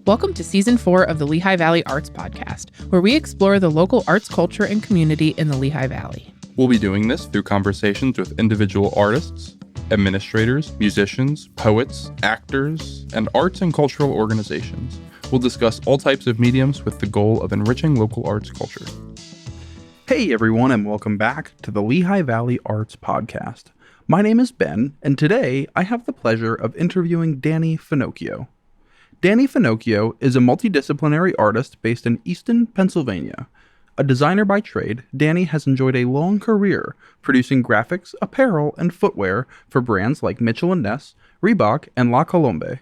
Welcome to Season 4 of the Lehigh Valley Arts Podcast, where we explore the local arts culture and community in the Lehigh Valley. We'll be doing this through conversations with individual artists, administrators, musicians, poets, actors, and arts and cultural organizations. We'll discuss all types of mediums with the goal of enriching local arts culture. Hey everyone, and welcome back to the Lehigh Valley Arts Podcast. My name is Ben, and today I have the pleasure of interviewing Danny Finocchio. Danny Finocchio is a multidisciplinary artist based in Easton, Pennsylvania. A designer by trade, Danny has enjoyed a long career producing graphics, apparel, and footwear for brands like Mitchell Ness, Reebok, and Colombe.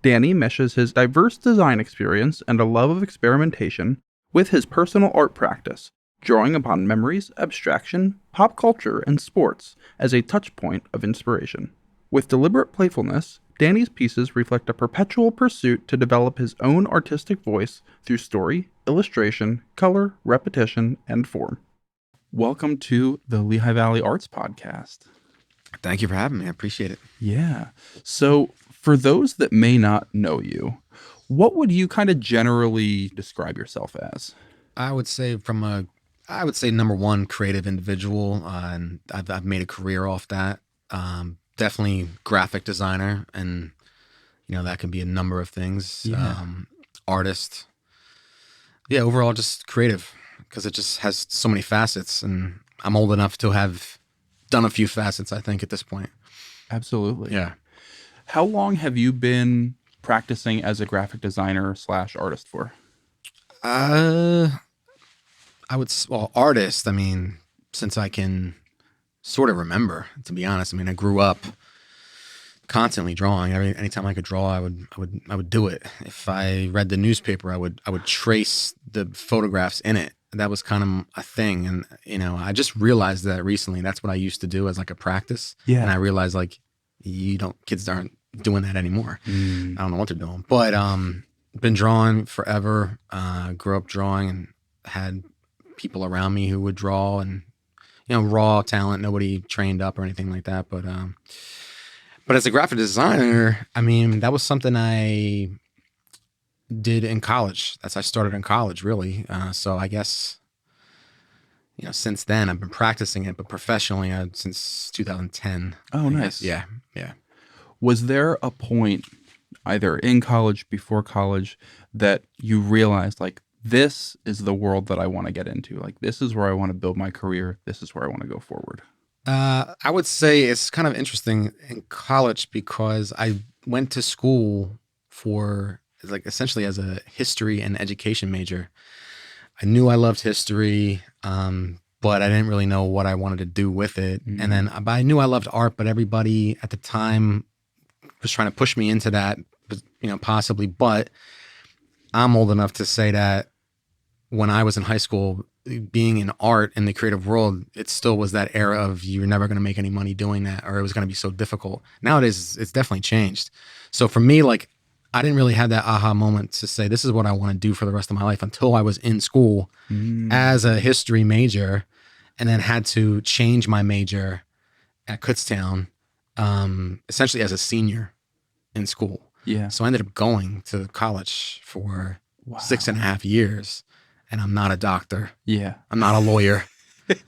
Danny meshes his diverse design experience and a love of experimentation with his personal art practice, drawing upon memories, abstraction, pop culture, and sports as a touch point of inspiration. With deliberate playfulness, Danny's pieces reflect a perpetual pursuit to develop his own artistic voice through story, illustration, color, repetition, and form. Welcome to the Lehigh Valley Arts Podcast. Thank you for having me. I appreciate it. Yeah. So for those that may not know you, what would you kind of generally describe yourself as? I would say number one, creative individual, and I've made a career off that. Definitely graphic designer, and that can be a number of things. Yeah. Artist. Yeah, overall just creative, because it just has so many facets, and I'm old enough to have done a few facets, I think, at this point. Absolutely. Yeah. How long have you been practicing as a graphic designer / artist for? Artist, since I can sort of remember, to be honest. I grew up constantly drawing. Anytime I could draw, I would do it. If I read the newspaper, I would trace the photographs in it. That was kind of a thing. And, I just realized that recently. That's what I used to do as like a practice. Yeah. And I realized kids aren't doing that anymore. I don't know what they're doing, but, been drawing forever. Grew up drawing and had people around me who would draw, and raw talent, nobody trained up or anything like that. But as a graphic designer, that was something I did in college. I started in college, really. So I guess since then I've been practicing it, but professionally since 2010. Oh, nice. Yeah. Was there a point, either in college, before college, that you realized this is the world that I want to get into? This is where I want to build my career. This is where I want to go forward. I would say it's kind of interesting in college, because I went to school for essentially as a history and education major. I knew I loved history, but I didn't really know what I wanted to do with it. Mm-hmm. And then I knew I loved art, but everybody at the time was trying to push me into that, possibly. But I'm old enough to say that when I was in high school, being in art in the creative world, it still was that era of you're never going to make any money doing that, or it was going to be so difficult. Nowadays, it's definitely changed. So for me, I didn't really have that aha moment to say, this is what I want to do for the rest of my life, until I was in school as a history major, and then had to change my major at Kutztown, essentially as a senior in school. Yeah. So I ended up going to college for 6.5 years. And I'm not a doctor. Yeah. I'm not a lawyer.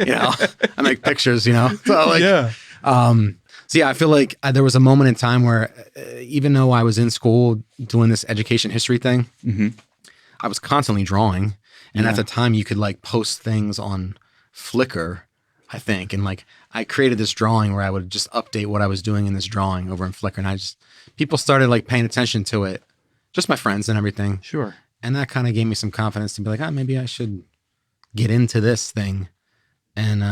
I make pictures, So yeah. So yeah, I feel like there was a moment in time where even though I was in school doing this education history thing, Mm-hmm. I was constantly drawing. And Yeah. at the time you could post things on Flickr, I think. And I created this drawing where I would just update what I was doing in this drawing over in Flickr. And people started paying attention to it, just my friends and everything. Sure. And that kind of gave me some confidence to be like, maybe I should get into this thing. And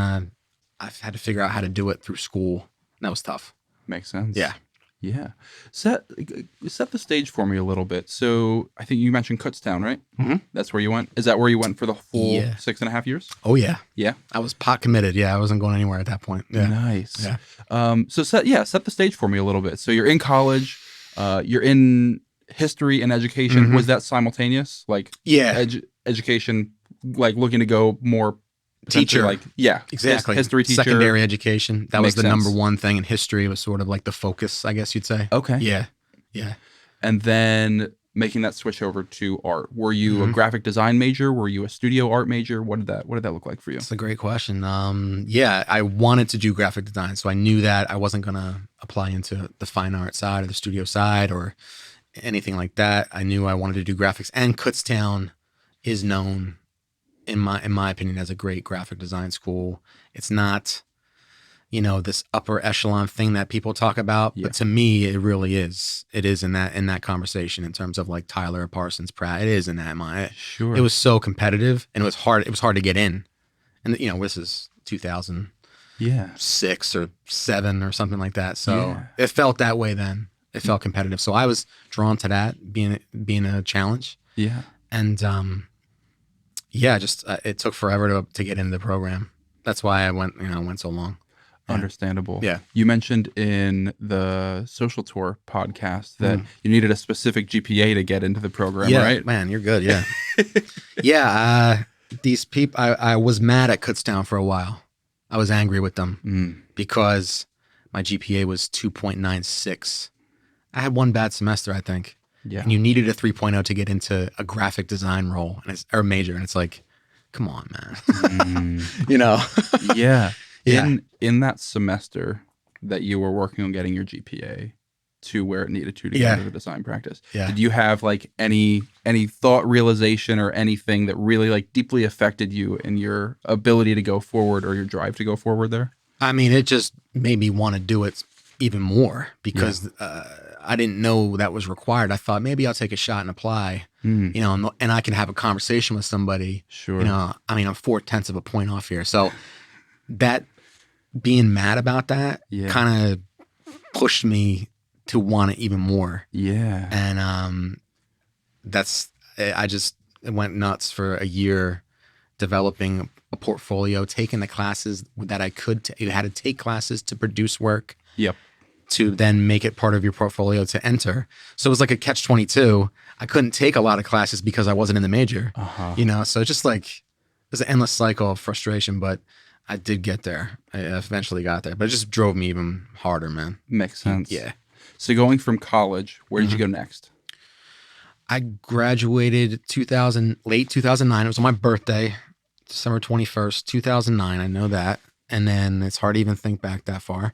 I've had to figure out how to do it through school. And that was tough. Makes sense. Yeah. Yeah. Set the stage for me a little bit. So I think you mentioned Kutztown, right? Mm-hmm. That's where you went. Is that where you went for the full Yeah. 6.5 years? Oh, yeah. Yeah. I was pot committed. Yeah. I wasn't going anywhere at that point. Yeah. Nice. Yeah. So set the stage for me a little bit. So you're in college. You're in history and education. Mm-hmm. Was that simultaneous? Yeah. Education, looking to go more Teacher. Exactly. History teacher. Secondary education. That was Makes the sense. number one thing in history. It was sort of the focus, I guess you'd say. Okay. Yeah. Yeah. And then making that switch over to art? Were you a Mhm. graphic design major? Were you a studio art major? What did that look like for you? That's a great question. Yeah, I wanted to do graphic design, so I knew that I wasn't gonna apply into the fine art side or the studio side or anything like that. I knew I wanted to do graphics, and Kutztown is known, in my opinion, as a great graphic design school. It's not, this upper echelon thing that people talk about, Yeah. but to me, it really is. It is in that conversation in terms of like Tyler, Parsons, Pratt. It is in that. Sure. It was so competitive, and it was hard. It was hard to get in, and this is 2006 Yeah. or 7 or something like that. So Yeah. it felt that way then. It felt competitive. So I was drawn to that being a challenge. Yeah. And just it took forever to get into the program. That's why I went so long. Yeah. Understandable. Yeah. You mentioned in the social tour podcast that you needed a specific GPA to get into the program, Yeah, right? man, you're good. Yeah. Yeah. These people, I was mad at Kutztown for a while. I was angry with them because my GPA was 2.96. I had one bad semester, I think. Yeah. And you needed a 3.0 to get into a graphic design role or major. And it's like, come on, man. Yeah. Yeah. In that semester that you were working on getting your GPA to where it needed to get Yeah. into the design practice, Yeah. did you have like any thought realization or anything that really like deeply affected you in your ability to go forward or your drive to go forward there? I mean, it just made me want to do it even more because I didn't know that was required. I thought maybe I'll take a shot and apply, and I can have a conversation with somebody. Sure. I mean, I'm 0.4 of a point off here. So that being mad about that Yeah. kind of pushed me to want it even more. Yeah. And I just went nuts for a year developing a portfolio, taking the classes that I could. You had to take classes to produce work. Yep. To then make it part of your portfolio to enter. So it was like a catch-22. I couldn't take a lot of classes because I wasn't in the major. So it's just like, it was an endless cycle of frustration, but I did get there. I eventually got there, but it just drove me even harder, man. Makes sense. Yeah. So going from college, where did you go next? I graduated late 2009. It was on my birthday, December 21st, 2009. I know that. And then it's hard to even think back that far.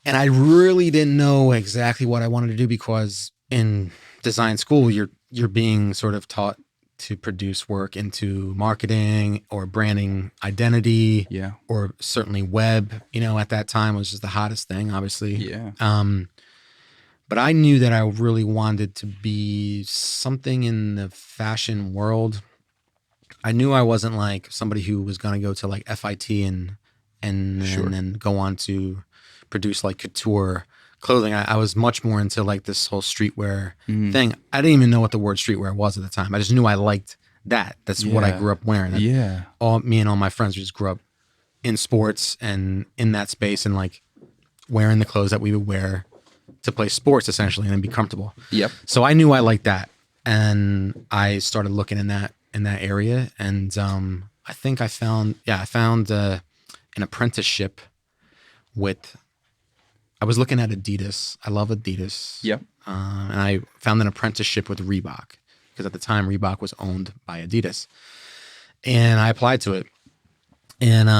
And I really didn't know exactly what I wanted to do because in design school, you're being sort of taught to produce work into marketing or branding identity, Yeah. or certainly web. At that time was just the hottest thing, obviously. Yeah. But I knew that I really wanted to be something in the fashion world. I knew I wasn't like somebody who was going to go to like FIT and Sure. then go on to produce like couture clothing. I was much more into like this whole streetwear thing. I didn't even know what the word streetwear was at the time. I just knew I liked that. That's what I Yeah. grew up wearing. Yeah. Me and all my friends just grew up in sports and in that space and like wearing the clothes that we would wear to play sports essentially and then be comfortable. Yep. So I knew I liked that. And I started looking in that area. And I think I found an apprenticeship I was looking at Adidas. I love Adidas. Yep. And I found an apprenticeship with Reebok because at the time Reebok was owned by Adidas. And I applied to it. And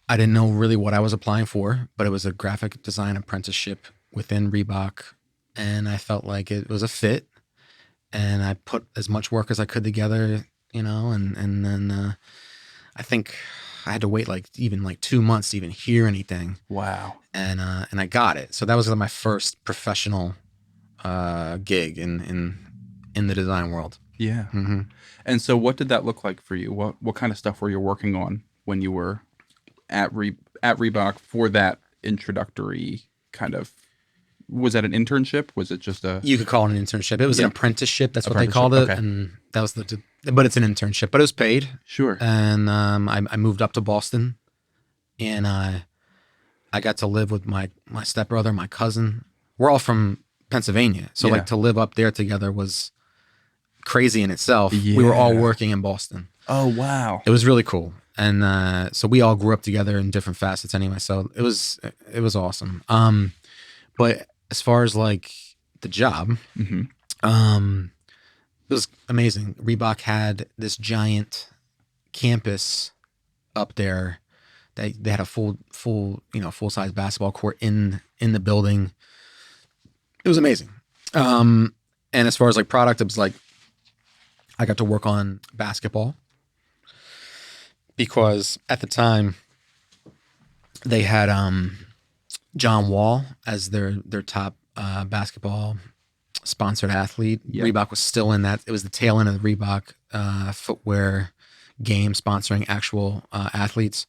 I didn't know really what I was applying for, but it was a graphic design apprenticeship within Reebok. And I felt like it was a fit. And I put as much work as I could together, and then I think I had to wait like 2 months to even hear anything. Wow. And I got it. So that was my first professional gig in the design world. Yeah. Mm-hmm. And so what did that look like for you? What kind of stuff were you working on when you were at Reebok for that introductory kind of, was that an internship? Was it just a... You could call it an internship. It was an apprenticeship. That's what they Apprenticeship, called it. okay. And that was but it's an internship, but it was paid. Sure. And I moved up to Boston, and I got to live with my stepbrother, my cousin. We're all from Pennsylvania. So Yeah. like to live up there together was crazy in itself. We were all Yeah. working in Boston. Oh, wow. It was really cool. And so we all grew up together in different facets anyway. So it was awesome. But as far as like the job, Mm-hmm. it was amazing. Reebok had this giant campus up there. They had a full size basketball court in the building. It was amazing. And as far as like product, it was like I got to work on basketball because at the time they had John Wall as their top basketball sponsored athlete. Yeah. Reebok was still in that. It was the tail end of the Reebok footwear game sponsoring actual athletes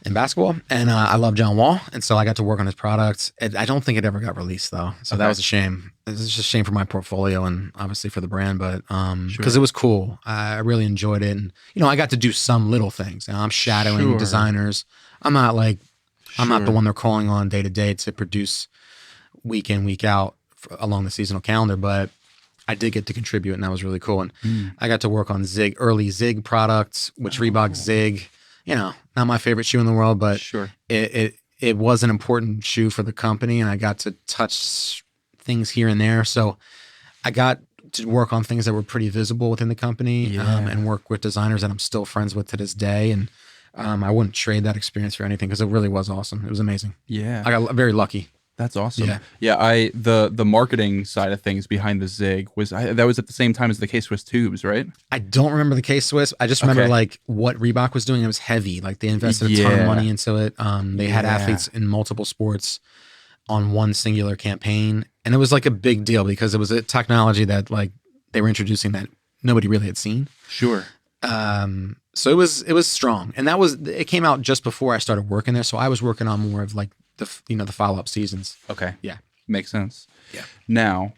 in basketball. And I love John Wall. And so I got to work on his product. I don't think it ever got released though. So that was a shame. It was just a shame for my portfolio and obviously for the brand, but because it was cool. I really enjoyed it. And, I got to do some little things. I'm shadowing designers. I'm not the one they're calling on day to day to produce week in, week out along the seasonal calendar, but I did get to contribute and that was really cool. And I got to work on early Zig products, which Reebok Zig, not my favorite shoe in the world, but it was an important shoe for the company and I got to touch things here and there. So I got to work on things that were pretty visible within the company and work with designers that I'm still friends with to this day. And I wouldn't trade that experience for anything because it really was awesome. It was amazing. Yeah. I got very lucky. That's awesome. Yeah. The marketing side of things behind the Zig that was at the same time as the K-Swiss tubes, right? I don't remember the K-Swiss. I just remember like what Reebok was doing. It was heavy. Like they invested a ton of money into it. They had athletes in multiple sports on one singular campaign. And it was like a big deal because it was a technology that like they were introducing that nobody really had seen. Sure. So it was strong. And it came out just before I started working there. So I was working on more of like the follow-up seasons. Okay. Yeah. Makes sense. Yeah. Now,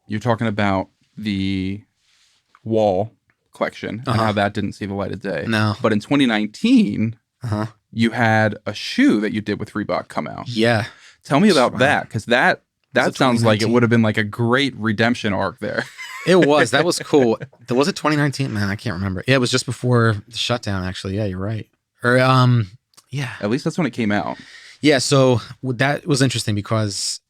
you're talking about the Wall collection and how that didn't see the light of day. No. But in 2019, you had a shoe that you did with Reebok come out. Yeah. Tell me about that, because that it sounds like it 2019? would have been like a great redemption arc there. It was. That was cool. Was it 2019? Man, I can't remember. Yeah, it was just before the shutdown, actually. Yeah, you're right. Or, yeah. At least that's when it came out. Yeah, so that was interesting because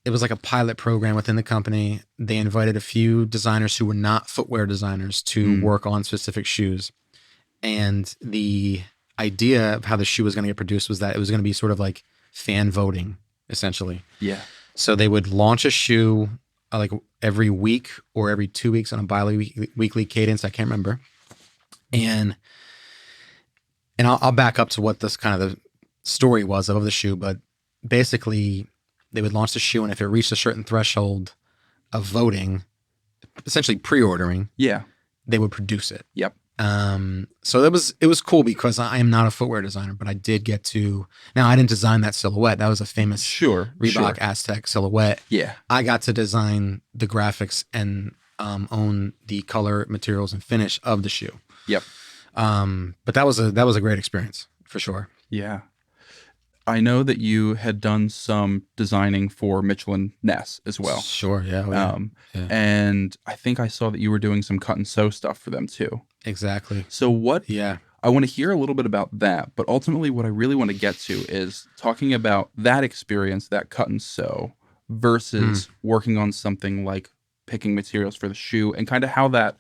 it was like a pilot program within the company. They invited a few designers who were not footwear designers to work on specific shoes. And the idea of how the shoe was going to get produced was that it was going to be sort of like fan voting, essentially. Yeah. So they would launch a shoe like every week or every 2 weeks on a bi-weekly cadence. I can't remember. And I'll back up to what this kind of the story was of the shoe, but basically they would launch the shoe, and if it reached a certain threshold of voting, essentially pre-ordering, they would produce it. Yep. So it was cool because I am not a footwear designer, but I did get to. Now I didn't design that silhouette. That was a famous Reebok Aztec silhouette. Yeah. I got to design the graphics and own the color, materials, and finish of the shoe. Yep. But that was a great experience for sure. Yeah. I know that you had done some designing for Mitchell Ness as well. Sure, yeah. Yeah. And I think I saw that you were doing some cut and sew stuff for them too. Exactly. So I want to hear a little bit about that, but ultimately what I really want to get to is talking about that experience, that cut and sew, versus working on something like picking materials for the shoe, and kind of how that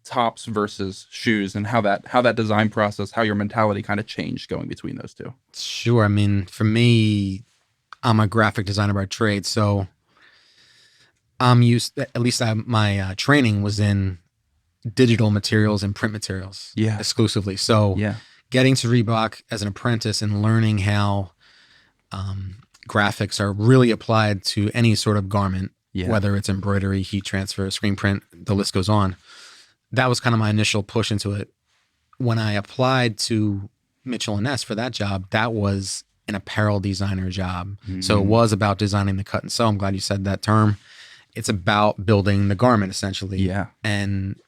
tops versus shoes, and how that design process, how your mentality kind of changed going between those two. Sure. I mean, for me, I'm a graphic designer by trade, so I'm used. At least my training was in digital materials and print materials, exclusively. So getting to Reebok as an apprentice and learning how graphics are really applied to any sort of garment, whether it's embroidery, heat transfer, screen print, the list goes on. That was kind of my initial push into it. When I applied to Mitchell Ness for that job, that was an apparel designer job. So it was about designing the cut and sew. I'm glad you said that term. It's about building the garment essentially, and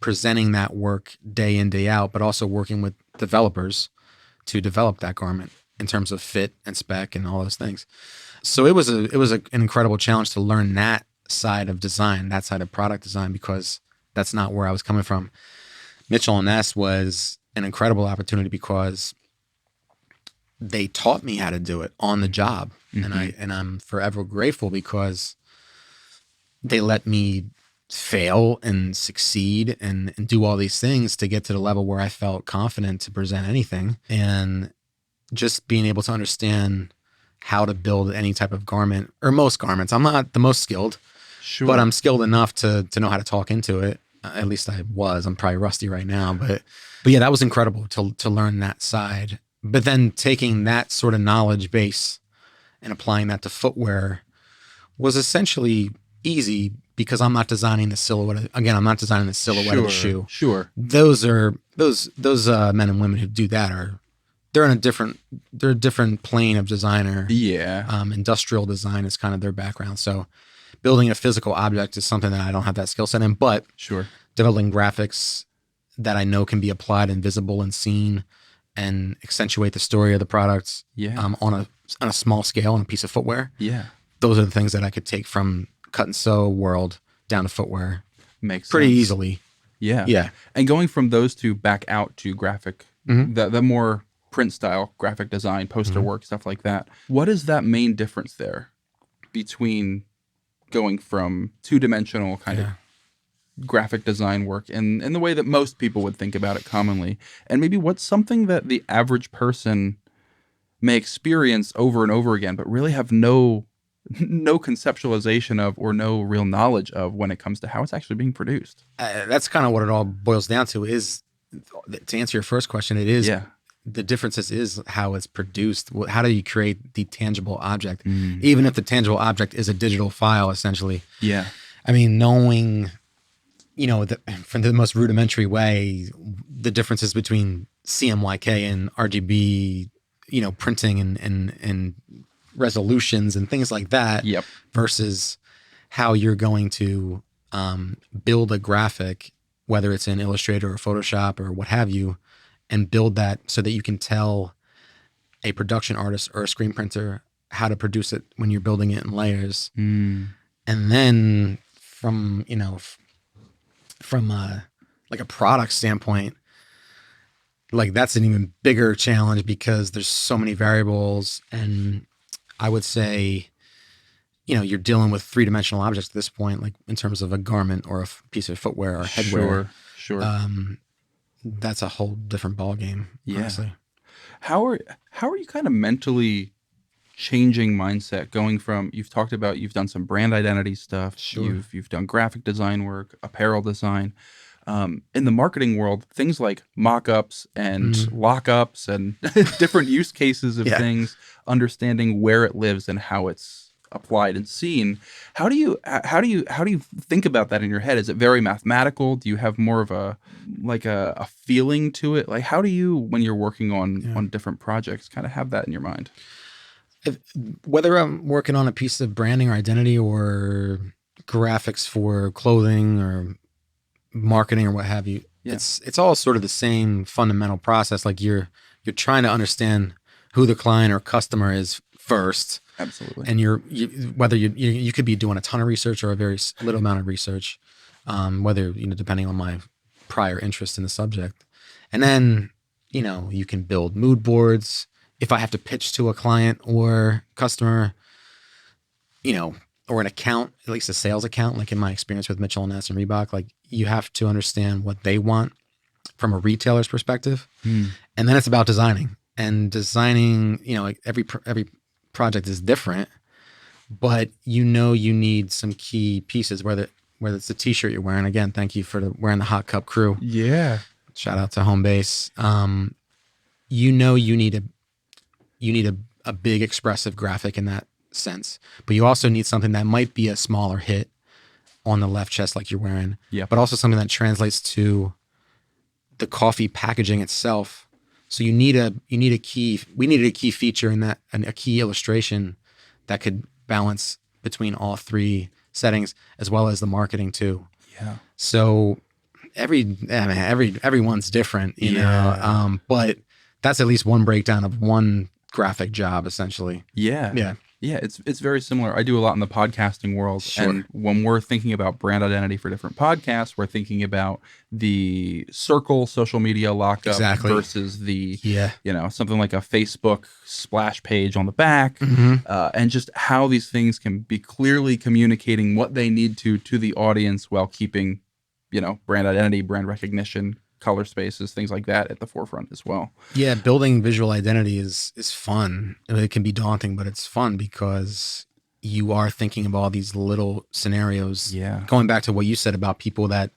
presenting that work day in, day out, but also working with developers to develop that garment in terms of fit and spec and all those things. So it was an incredible challenge to learn that side of design, that side of product design, because that's not where I was coming from. Mitchell Ness was an incredible opportunity because they taught me how to do it on the job. And I'm forever grateful because they let me fail and succeed and do all these things to get to the level where I felt confident to present anything. And just being able to understand how to build any type of garment or most garments. I'm not the most skilled, but I'm skilled enough to know how to talk into it. At least I was. I'm probably rusty right now, but yeah, that was incredible to learn that side. But then taking that sort of knowledge base and applying that to footwear was essentially easy because I'm not designing the silhouette. Again, I'm not designing the silhouette of the shoe. Sure. Those men and women who do that they're a different plane of designer. Yeah. Industrial design is kind of their background. So building a physical object is something that I don't have that skill set in, but developing graphics that I know can be applied and visible and seen and accentuate the story of the products on a small scale on a piece of footwear. Yeah. Those are the things that I could take from cut and sew world down to footwear. Makes pretty sense. Easily. Yeah. Yeah. And going from those two back out to graphic, the more print style, graphic design, poster work, stuff like that. What is that main difference there between going from two-dimensional kind of graphic design work and the way that most people would think about it commonly, and maybe what's something that the average person may experience over and over again, but really have no conceptualization of or no real knowledge of when it comes to how it's actually being produced? That's kind of what it all boils down to. Is to answer your first question, it is the differences is how it's produced. How do you create the tangible object, even if the tangible object is a digital file, essentially? Yeah, I mean, knowing, from the most rudimentary way, the differences between CMYK and RGB, printing and resolutions and things like that, versus how you're going to build a graphic, whether it's in Illustrator or Photoshop or what have you, and build that so that you can tell a production artist or a screen printer how to produce it when you're building it in layers. And then from like a product standpoint, like that's an even bigger challenge because there's so many variables. And I would say, you're dealing with three-dimensional objects at this point, like in terms of a garment or a piece of footwear or headwear. Sure. That's a whole different ballgame, honestly. How are you kind of mentally changing mindset, going from, you've talked about, you've done some brand identity stuff, you've done graphic design work, apparel design. In the marketing world, things like mock-ups and lockups and different use cases of things, understanding where it lives and how it's applied and seen. How do you think about that in your head? Is it very mathematical? Do you have more of a feeling to it? Like, how do you, when you're working on different projects, kind of have that in your mind? Whether I'm working on a piece of branding or identity or graphics for clothing or marketing or what have you, it's all sort of the same fundamental process. Like you're trying to understand who the client or customer is first. Absolutely. And whether you could be doing a ton of research or a very little amount of research, whether, depending on my prior interest in the subject. And then, you can build mood boards. If I have to pitch to a client or customer, or an account, at least a sales account, like in my experience with Mitchell Ness and Reebok, like you have to understand what they want from a retailer's perspective. And then it's about designing. And designing, like every project is different, but you need some key pieces, whether it's the t-shirt you're wearing. Again, thank you for wearing the Hot Cup crew. Yeah. Shout out to Home Base. You need a big expressive graphic in that sense, but you also need something that might be a smaller hit on the left chest like you're wearing, but also something that translates to the coffee packaging itself. So we needed a key feature in that, and a key illustration that could balance between all three settings, as well as the marketing too. Yeah. So everyone's different, but that's at least one breakdown of one graphic job, essentially. Yeah. Yeah. Yeah, it's very similar. I do a lot in the podcasting world. Sure. And when we're thinking about brand identity for different podcasts, we're thinking about the circle social media lockup Exactly. versus the, Yeah. something like a Facebook splash page on the back, and just how these things can be clearly communicating what they need to the audience while keeping, brand identity, brand recognition, color spaces, things like that at the forefront as well. Yeah, building visual identity is fun. I mean, it can be daunting, but it's fun because you are thinking of all these little scenarios. Yeah. Going back to what you said about people that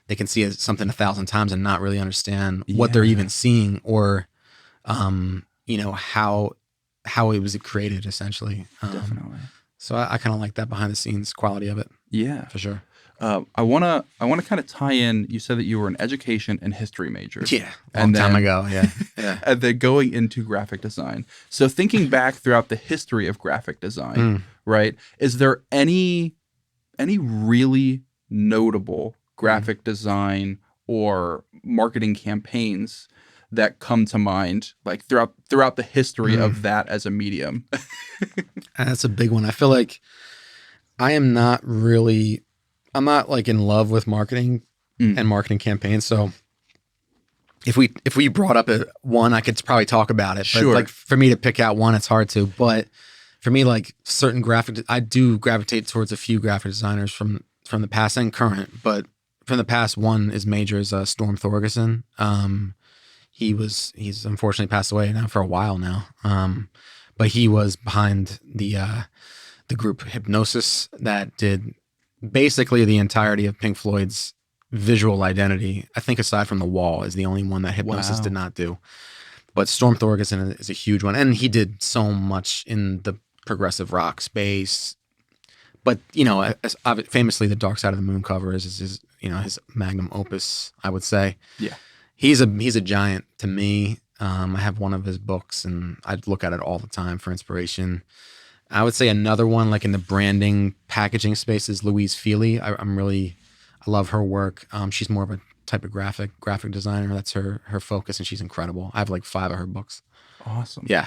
they can see something 1,000 times and not really understand what they're even seeing, or how it was created essentially. Definitely. So I kind of like that behind the scenes quality of it. Yeah. For sure. I wanna kind of tie in. You said that you were an education and history major. Yeah, long time ago. Yeah, yeah. And then going into graphic design. So thinking back throughout the history of graphic design, right? Is there any really notable graphic design or marketing campaigns that come to mind, like throughout the history of that as a medium? That's a big one. I feel like I'm not like in love with marketing and marketing campaigns. So if we brought up one, I could probably talk about it. But like for me to pick out one, it's hard to. But for me, like certain I do gravitate towards a few graphic designers from the past and current. But from the past, one is major is Storm Thorgerson. He's unfortunately passed away now for a while now. But he was behind the group Hypnosis that did basically the entirety of Pink Floyd's visual identity. I think aside from The Wall is the only one that Hypnosis did not do. But Storm Thorgerson is a huge one. And he did so much in the progressive rock space. But, famously the Dark Side of the Moon cover is his magnum opus, I would say. Yeah. He's a giant to me. I have one of his books and I look at it all the time for inspiration. I would say another one, like in the branding packaging space, is Louise Feely. I love her work. She's more of a typographic graphic designer. That's her focus, and she's incredible. I have like 5 of her books. Awesome. Yeah.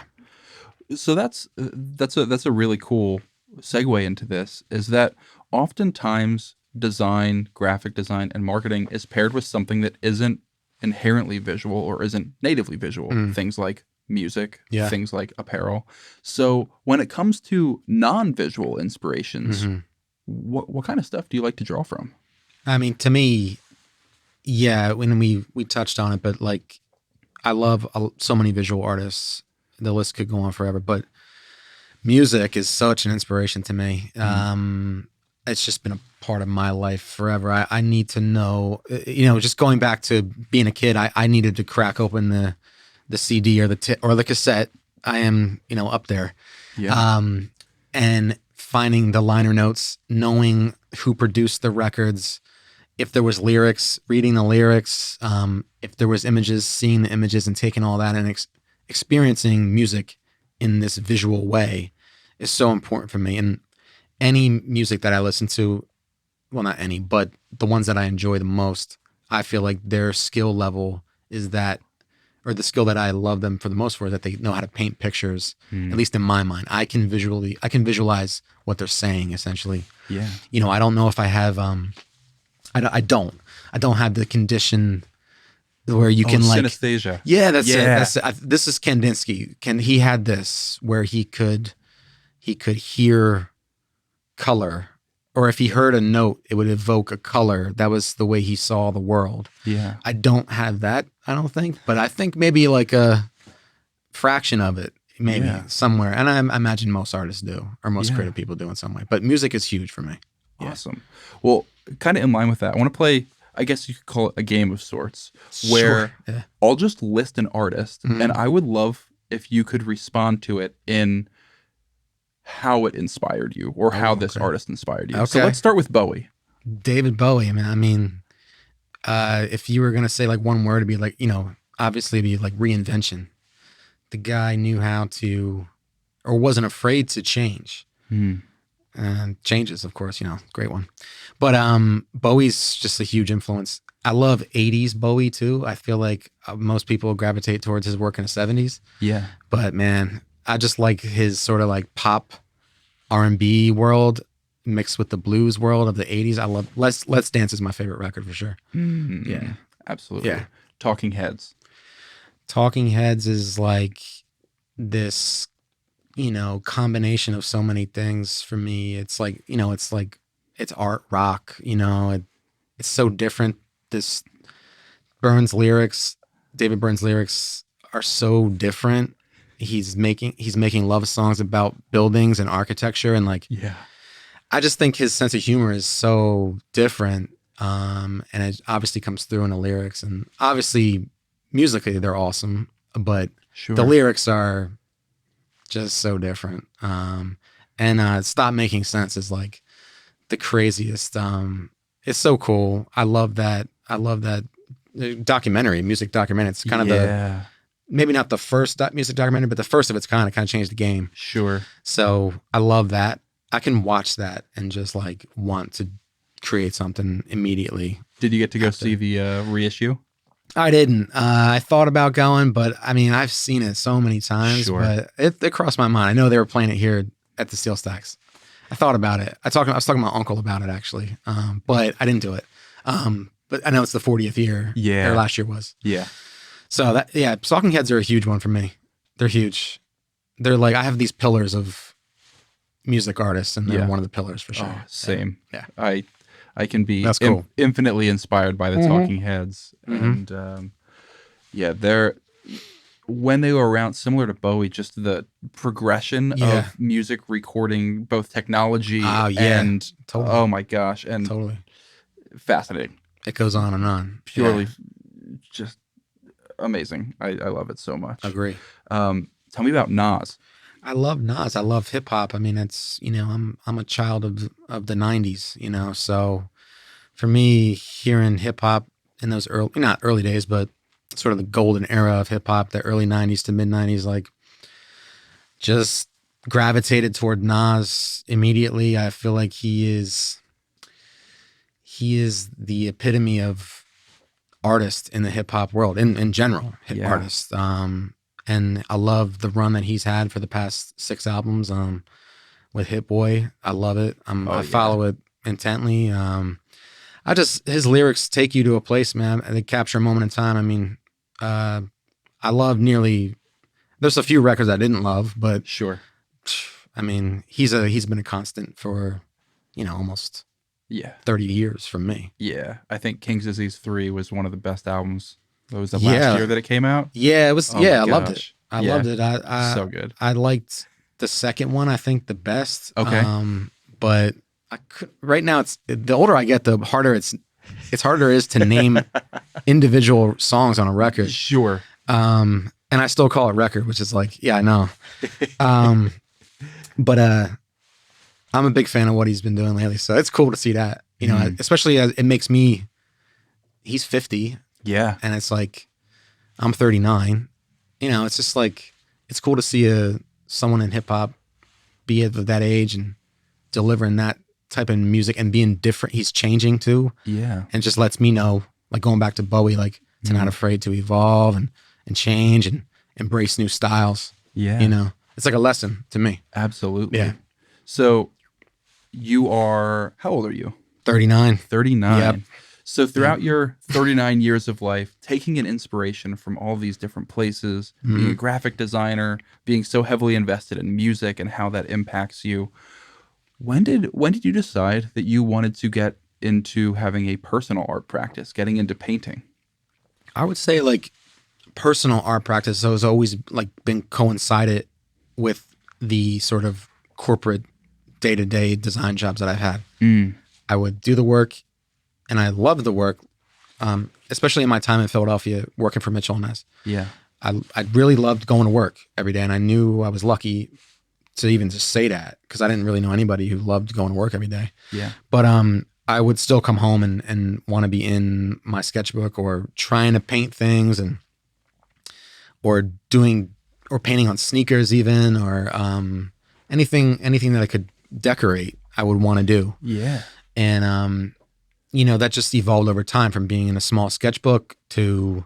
So that's a really cool segue into this. Is that oftentimes design, graphic design, and marketing is paired with something that isn't inherently visual or isn't natively visual. Things like music, things like apparel. So when it comes to non-visual inspirations, what kind of stuff do you like to draw from? I mean, to me, yeah, when we touched on it, but like I love so many visual artists. The list could go on forever, but music is such an inspiration to me. It's just been a part of my life forever. I need to know, just going back to being a kid, I needed to crack open the CD or the cassette. I am, up there. Yeah. And finding the liner notes, knowing who produced the records, if there was lyrics, reading the lyrics, if there was images, seeing the images and taking all that and experiencing music in this visual way is so important for me. And any music that I listen to, well, not any, but the ones that I enjoy the most, I feel like their skill level is that, or the skill that I love them for the most for, that they know how to paint pictures, at least in my mind. I can visualize what they're saying essentially. Yeah. I don't know if I have, I don't have the condition where you can like synesthesia. Yeah, that's it. This is Kandinsky. He had this where he could hear color, or if he heard a note, it would evoke a color. That was the way he saw the world. Yeah. I don't have that, I don't think, but I think maybe like a fraction of it, maybe somewhere. And I imagine most artists do, or most creative people do in some way. But music is huge for me. Awesome. Well, kind of in line with that, I want to play, I guess you could call it a game of sorts, where I'll just list an artist, and I would love if you could respond to it in how it inspired you, or how this artist inspired you. Okay. So let's start with Bowie. David Bowie. I mean, if you were going to say like one word, it'd be like, obviously it'd be like reinvention. The guy knew how to, or wasn't afraid to change. And changes, of course, great one. But Bowie's just a huge influence. I love 80s Bowie too. I feel like most people gravitate towards his work in the 70s. Yeah. But man, I just like his sort of like pop R&B world mixed with the blues world of the 80s. I love Let's Dance is my favorite record for sure. Yeah. Absolutely. Yeah. Talking Heads. Talking Heads is like this, combination of so many things for me. It's like, it's art rock, it's so different. This David Byrne's lyrics are so different. He's making love songs about buildings and architecture, and like, Yeah. I just think his sense of humor is so different. And it obviously comes through in the lyrics, and obviously musically they're awesome, but Sure. the lyrics are just so different. And Stop Making Sense is like the craziest. It's so cool. I love that music documentary. It's kind of the, maybe not the first music documentary, but the first of its kind. It kind of changed the game. Sure. So I love that. I can watch that and just like want to create something immediately. Did you get to go see the reissue? I didn't. I thought about going, but I mean, I've seen it so many times, Sure. but it crossed my mind. I know they were playing it here at the Steel Stacks. I thought about it. I was talking to my uncle about it actually, but I didn't do it. But I know it's the 40th year. Yeah. Or last year was. Yeah. So Talking Heads are a huge one for me. They're huge. They're like, I have these pillars of music artists, and they're one of the pillars for sure. Oh, same. Yeah. I can be That's cool. Infinitely inspired by the Talking Heads. Mm-hmm. And they're, when they were around, similar to Bowie, just the progression of music recording, both technology and totally. Oh my gosh, and Totally. Fascinating. It goes on and on. Purely just amazing. I love it so much. Agree. Tell me about Nas. I love Nas. I love hip hop. I mean, it's, I'm a child of the 90s, so for me, hearing hip hop in those not early days, but sort of the golden era of hip hop, the early 90s to mid 90s, like just gravitated toward Nas immediately. I feel like he is the epitome of artist in the hip hop world, in general, artist. And I love the run that he's had for the past 6 albums with Hit Boy. I love it. I follow it intently. His lyrics take you to a place, man. They capture a moment in time. I mean, I love there's a few records I didn't love, but Sure. I mean, he's been a constant for, almost 30 years from me. Yeah. I think King's Disease 3 was one of the best albums. It was the last year that it came out. Yeah, it was. Oh I loved it. I loved it. So good. I liked the second one, I think, the best. Okay. But right now, it's the older I get, the harder it's harder it is to name individual songs on a record. Sure. And I still call it record, which is like, yeah, I know. But I'm a big fan of what he's been doing lately, so it's cool to see that. Especially as it makes me. He's 50. Yeah. And it's like, I'm 39. It's just like, it's cool to see someone in hip hop be at that age and delivering that type of music and being different. He's changing too. Yeah. And just lets me know, like going back to Bowie, like to not afraid to evolve and change and embrace new styles. Yeah. It's like a lesson to me. Absolutely. Yeah. So how old are you? 39. 39. Yep. So throughout your 39 years of life, taking an inspiration from all these different places, being a graphic designer, being so heavily invested in music and how that impacts you, when did you decide that you wanted to get into having a personal art practice, getting into painting? I would say like personal art practice has always like been coincided with the sort of corporate day-to-day design jobs that I've had. I would do the work. And I loved the work, especially in my time in Philadelphia working for Mitchell Ness. Yeah. I really loved going to work every day. And I knew I was lucky to even just say that because I didn't really know anybody who loved going to work every day. Yeah. But I would still come home and want to be in my sketchbook or trying to paint things or painting on sneakers even or anything that I could decorate, I would want to do. Yeah. And that just evolved over time from being in a small sketchbook to,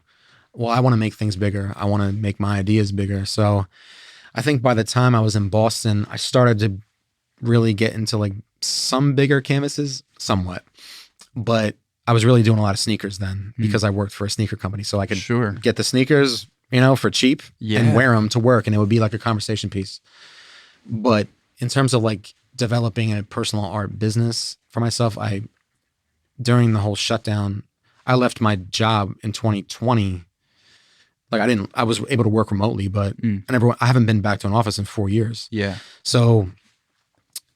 well, I want to make things bigger. I want to make my ideas bigger. So I think by the time I was in Boston, I started to really get into like some bigger canvases, somewhat, but I was really doing a lot of sneakers then because I worked for a sneaker company. So I could get the sneakers, for cheap and wear them to work. And it would be like a conversation piece. But in terms of like developing a personal art business for myself, during the whole shutdown, I left my job in 2020. Like I was able to work remotely, but I haven't been back to an office in 4 years. Yeah. So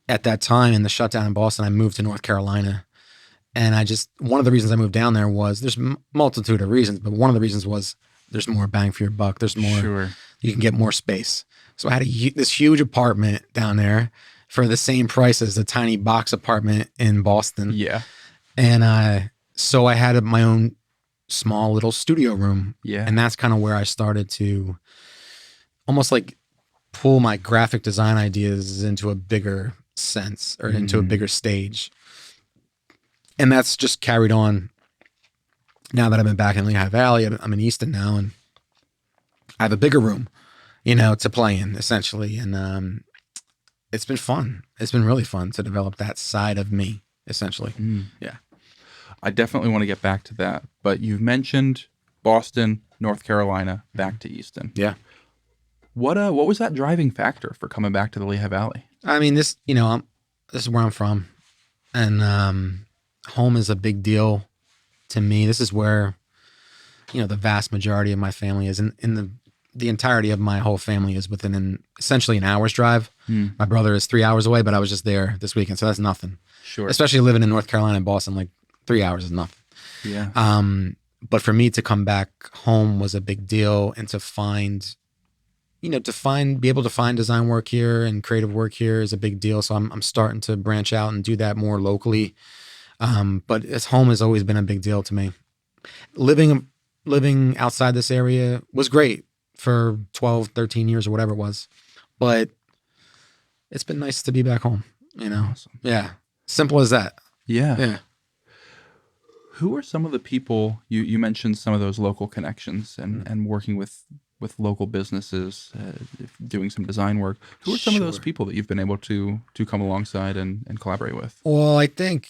at that time in the shutdown in Boston, I moved to North Carolina. And one of the reasons I moved down there was, there's multitude of reasons, but one of the reasons was there's more bang for your buck. There's more, you can get more space. So I had this huge apartment down there for the same price as the tiny box apartment in Boston. Yeah. And so I had my own small little studio room. Yeah. And that's kind of where I started to almost like pull my graphic design ideas into a bigger sense or into a bigger stage. And that's just carried on now that I've been back in Lehigh Valley. I'm in Easton now, and I have a bigger room, to play in essentially. And it's been fun. It's been really fun to develop that side of me, essentially. Yeah. I definitely want to get back to that. But you've mentioned Boston, North Carolina, back to Easton. Yeah. What was that driving factor for coming back to the Lehigh Valley? I mean, this is where I'm from, and home is a big deal to me. This is where, the vast majority of my family is. In the entirety of my whole family is within essentially an hour's drive. My brother is 3 hours away, but I was just there this weekend, so that's nothing. Sure. Especially living in North Carolina and Boston, like 3 hours is nothing. Yeah. But for me to come back home was a big deal, and to find, be able to find design work here and creative work here is a big deal. So I'm starting to branch out and do that more locally. But home has always been a big deal to me. Living outside this area was great for 12, 13 years or whatever it was. But it's been nice to be back home, Awesome. Yeah. Simple as that. Yeah. Yeah. Who are some of the people, you mentioned some of those local connections and working with local businesses, doing some design work. Who are some of those people that you've been able to come alongside and collaborate with? Well, I think,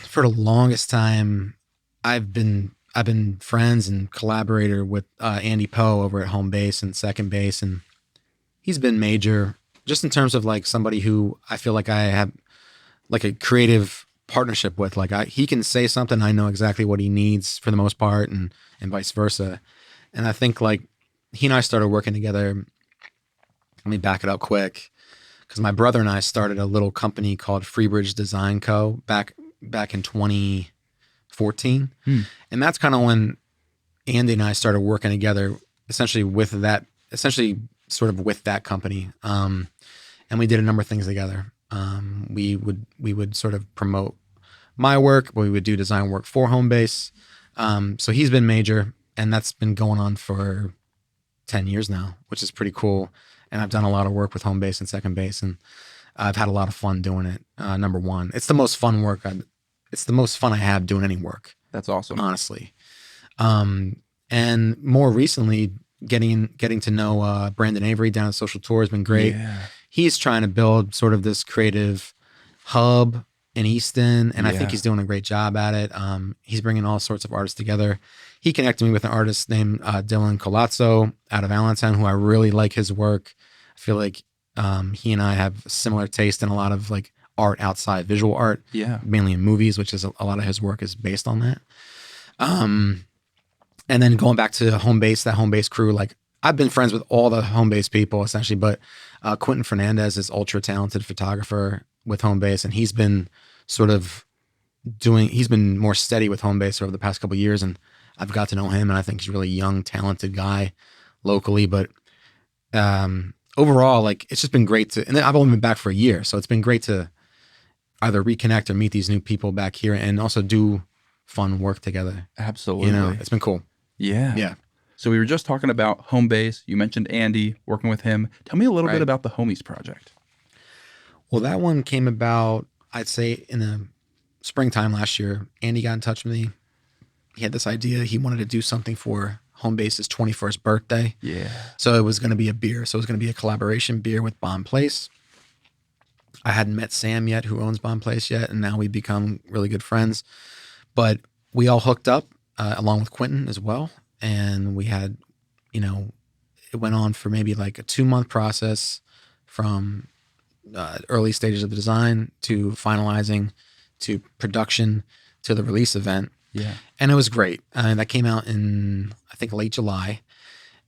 for the longest time, I've been friends and collaborator with Andy Poe over at Home Base and Second Base, and he's been major just in terms of like somebody who I feel like I have like a creative partnership with. Like he can say something, I know exactly what he needs for the most part, and vice versa. And I think like he and I started working together. Let me back it up quick, because my brother and I started a little company called Freebridge Design Co. back in 2014. And that's kind of when Andy and I started working together, essentially sort of with that company. And we did a number of things together. We would sort of promote my work, but we would do design work for Home Base. So he's been major, and that's been going on for 10 years now, which is pretty cool. And I've done a lot of work with Home Base and Second Base, and I've had a lot of fun doing it. Number one, it's the most fun work. It's the most fun I have doing any work. That's awesome. Honestly. And more recently, getting to know Brandon Avery down at Social Tour has been great. Yeah. He's trying to build sort of this creative hub in Easton, and I think he's doing a great job at it. He's bringing all sorts of artists together. He connected me with an artist named Dylan Colazzo out of Allentown, who I really like his work. I feel like he and I have similar taste in a lot of like art outside visual art, mainly in movies, which is a lot of his work is based on that. And then going back to Home Base, that Home Base crew, like I've been friends with all the Home Base people essentially, but Quentin Fernandez is ultra talented photographer with Home Base, and he's been more steady with Home Base over the past couple of years, and I've got to know him, and I think he's a really young, talented guy locally. But overall, like it's just been great and then I've only been back for a year, so it's been great to either reconnect or meet these new people back here and also do fun work together. Absolutely. It's been cool. Yeah. Yeah. So we were just talking about Home Base. You mentioned Andy, working with him. Tell me a little bit about the Homies Project. Well, that one came about, I'd say, in the springtime last year. Andy got in touch with me. He had this idea. He wanted to do something for Home Base's 21st birthday. Yeah. So it was going to be a beer. So it was going to be a collaboration beer with Bomb Place. I hadn't met Sam yet, who owns Bond Place yet, and now we've become really good friends. But we all hooked up along with Quentin as well, and we had, it went on for maybe like a 2-month process from early stages of the design to finalizing to production to the release event. Yeah. And it was great. That came out in, I think, late July.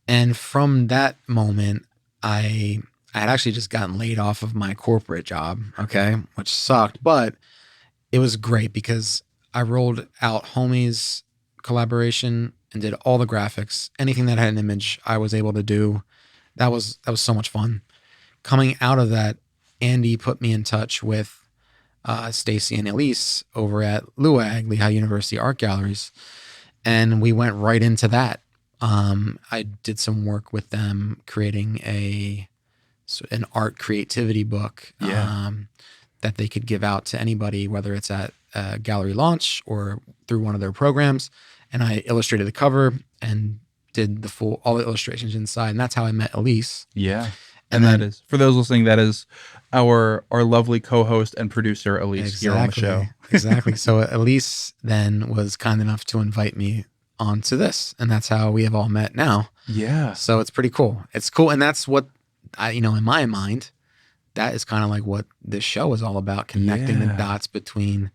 And from that moment, I had actually just gotten laid off of my corporate job, okay, which sucked, but it was great because I rolled out Homie's collaboration and did all the graphics. Anything that had an image, I was able to do. That was so much fun. Coming out of that, Andy put me in touch with Stacy and Elise over at LUAG, Lehigh University Art Galleries, and we went right into that. I did some work with them creating an art creativity book that they could give out to anybody, whether it's at a gallery launch or through one of their programs. And I illustrated the cover and did all the illustrations inside. And that's how I met Elise. Yeah. And that is, for those listening, that is our lovely co-host and producer, Elise, here on the show. Exactly. So Elise then was kind enough to invite me onto this. And that's how we have all met now. Yeah. So it's pretty cool. It's cool. And that's what in my mind, that is kind of like what this show is all about, connecting the dots between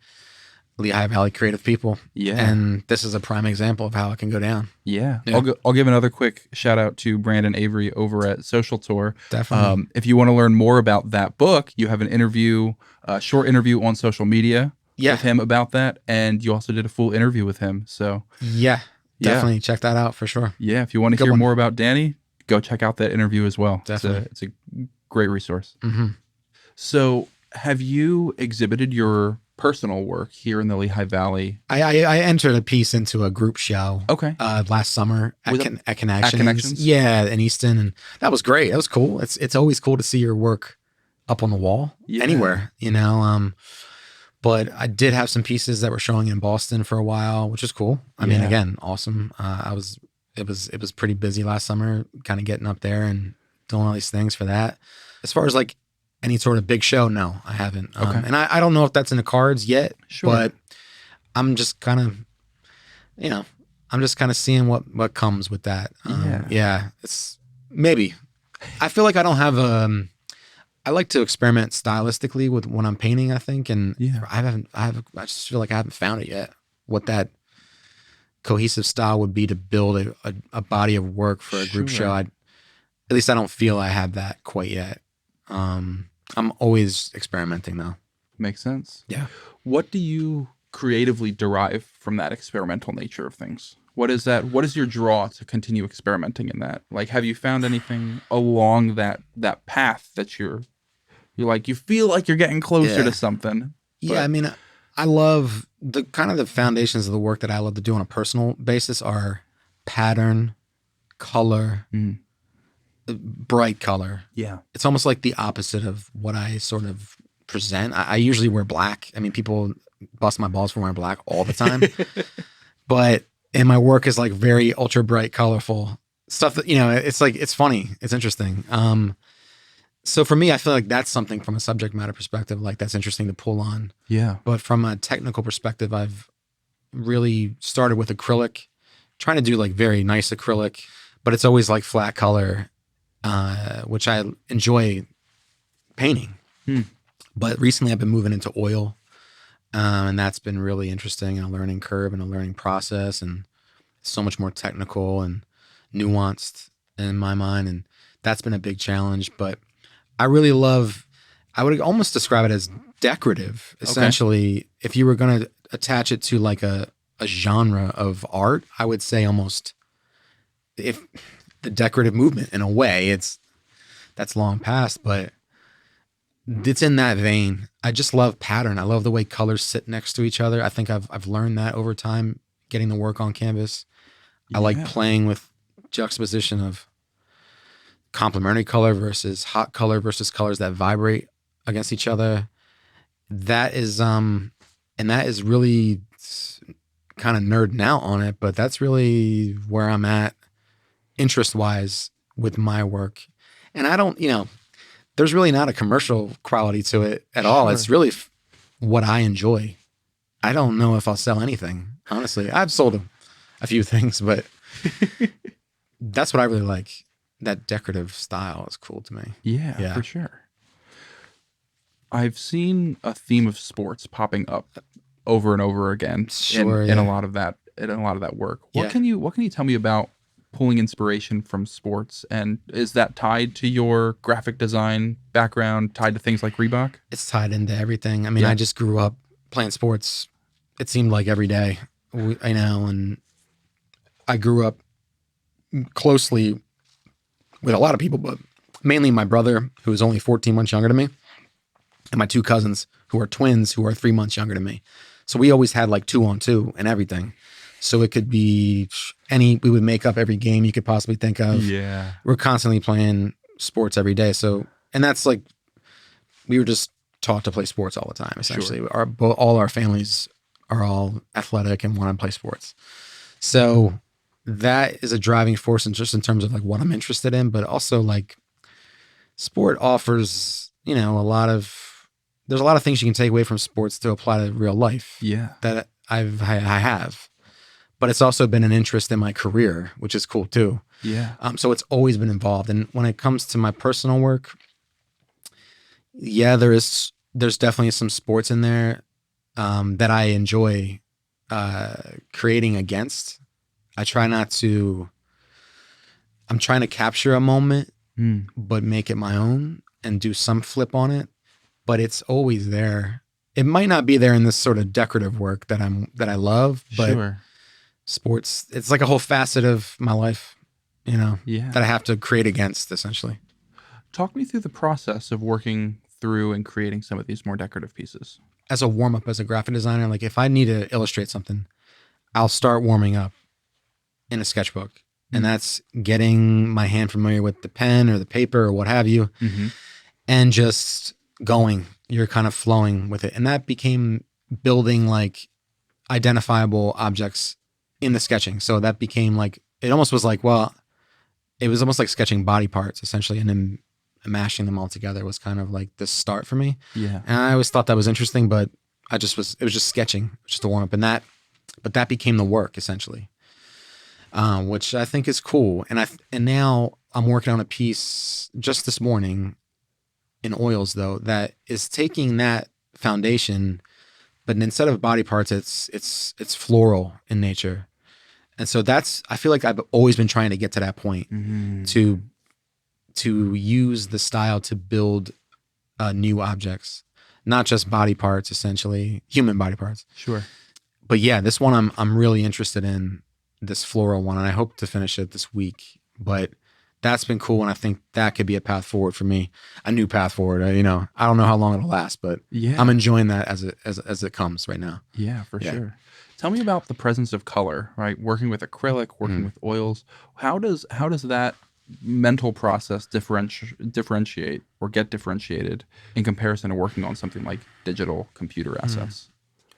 Lehigh Valley creative people. Yeah. And this is a prime example of how it can go down. Yeah. I'll give another quick shout out to Brandon Avery over at Social Tour. Definitely. If you want to learn more about that book, you have an interview, a short interview on social media with him about that. And you also did a full interview with him. So definitely check that out for sure. Yeah. If you want to hear more about Danny, go check out that interview as well. Definitely. It's a great resource. Mm-hmm. So have you exhibited your personal work here in the Lehigh Valley? I entered a piece into a group show last summer at Connections. Yeah, in Easton, and that was great. That was cool. It's always cool to see your work up on the wall anywhere, but I did have some pieces that were showing in Boston for a while, which is cool. I mean, again, awesome. It was pretty busy last summer, kind of getting up there and doing all these things for that. As far as like any sort of big show, no, I haven't. And I don't know if that's in the cards yet, but I'm just kind of seeing what comes with that. It's maybe. I feel like I don't have I like to experiment stylistically with when I'm painting, I think, and I just feel like I haven't found it yet. What that cohesive style would be to build a body of work for a group show. At least I don't feel I have that quite yet. I'm always experimenting though. Makes sense. Yeah. What do you creatively derive from that experimental nature of things? What is that? What is your draw to continue experimenting in that? Like, have you found anything along that path that you're like, you feel like you're getting closer to something? Yeah. I mean, I love the foundations of the work that I love to do on a personal basis are pattern, color, bright color. Yeah. It's almost like the opposite of what I sort of present. I usually wear black. I mean, people bust my balls for wearing black all the time. And my work is like very ultra bright, colorful stuff that, it's like, it's funny. It's interesting. So for me, I feel like that's something from a subject matter perspective, like that's interesting to pull on. Yeah. But from a technical perspective, I've really started with acrylic, trying to do like very nice acrylic, but it's always like flat color, which I enjoy painting. But recently I've been moving into oil, and that's been really interesting, and a learning curve and a learning process, and so much more technical and nuanced in my mind. And that's been a big challenge, but I really love, I would almost describe it as decorative, essentially. If you were going to attach it to like a genre of art, I would say almost if the decorative movement in a way, that's long past, but it's in that vein. I just love pattern. I love the way colors sit next to each other. I think I've learned that over time, getting the work on canvas. I like playing with juxtaposition of complementary color versus hot color versus colors that vibrate against each other. That is, and that is really kind of nerding out on it, but that's really where I'm at interest wise with my work. And I don't, there's really not a commercial quality to it at all. Sure. It's really what I enjoy. I don't know if I'll sell anything, honestly. I've sold a few things, but that's what I really like. That decorative style is cool to me. Yeah, for sure. I've seen a theme of sports popping up over and over again in a lot of that work. What can you tell me about pulling inspiration from sports, and is that tied to your graphic design background, tied to things like Reebok? It's tied into everything. I mean, I just grew up playing sports. It seemed like every day, and I grew up closely with a lot of people, but mainly my brother, who is only 14 months younger than me, and my two cousins, who are twins, who are 3 months younger than me. So we always had like 2-on-2 and everything. So it could be we would make up every game you could possibly think of. Yeah. We're constantly playing sports every day. So, and that's like, we were just taught to play sports all the time, essentially. Sure. All our families are all athletic and want to play sports. So that is a driving force in just in terms of like what I'm interested in, but also like sport offers, there's a lot of things you can take away from sports to apply to real life. Yeah. That I have. But it's also been an interest in my career, which is cool too. Yeah. So it's always been involved. And when it comes to my personal work, there's definitely some sports in there that I enjoy creating against. I'm trying to capture a moment, but make it my own and do some flip on it. But it's always there. It might not be there in this sort of decorative work that I love, but sports, it's like a whole facet of my life, that I have to create against, essentially. Talk me through the process of working through and creating some of these more decorative pieces. As a warm-up, as a graphic designer, like if I need to illustrate something, I'll start warming up in a sketchbook. And that's getting my hand familiar with the pen or the paper or what have you, and just going. You're kind of flowing with it. And that became building like identifiable objects in the sketching. So that became like, it almost was like, it was almost like sketching body parts essentially. And then mashing them all together was kind of like the start for me. Yeah. And I always thought that was interesting, but it was just sketching, just a warm up. But that became the work essentially, which I think is cool. And now I'm working on a piece just this morning in oils though, that is taking that foundation, but instead of body parts, it's floral in nature. And so I feel like I've always been trying to get to that point to use the style to build new objects, not just body parts, essentially human body parts. Sure. But yeah, this one I'm really interested in, this floral one, and I hope to finish it this week. But that's been cool, and I think that could be a path forward for me, a new path forward. I don't know how long it'll last, but I'm enjoying that as it comes right now. Yeah, for sure. Tell me about the presence of color, right? Working with acrylic, working with oils. How does that mental process differentiate or get differentiated in comparison to working on something like digital computer assets?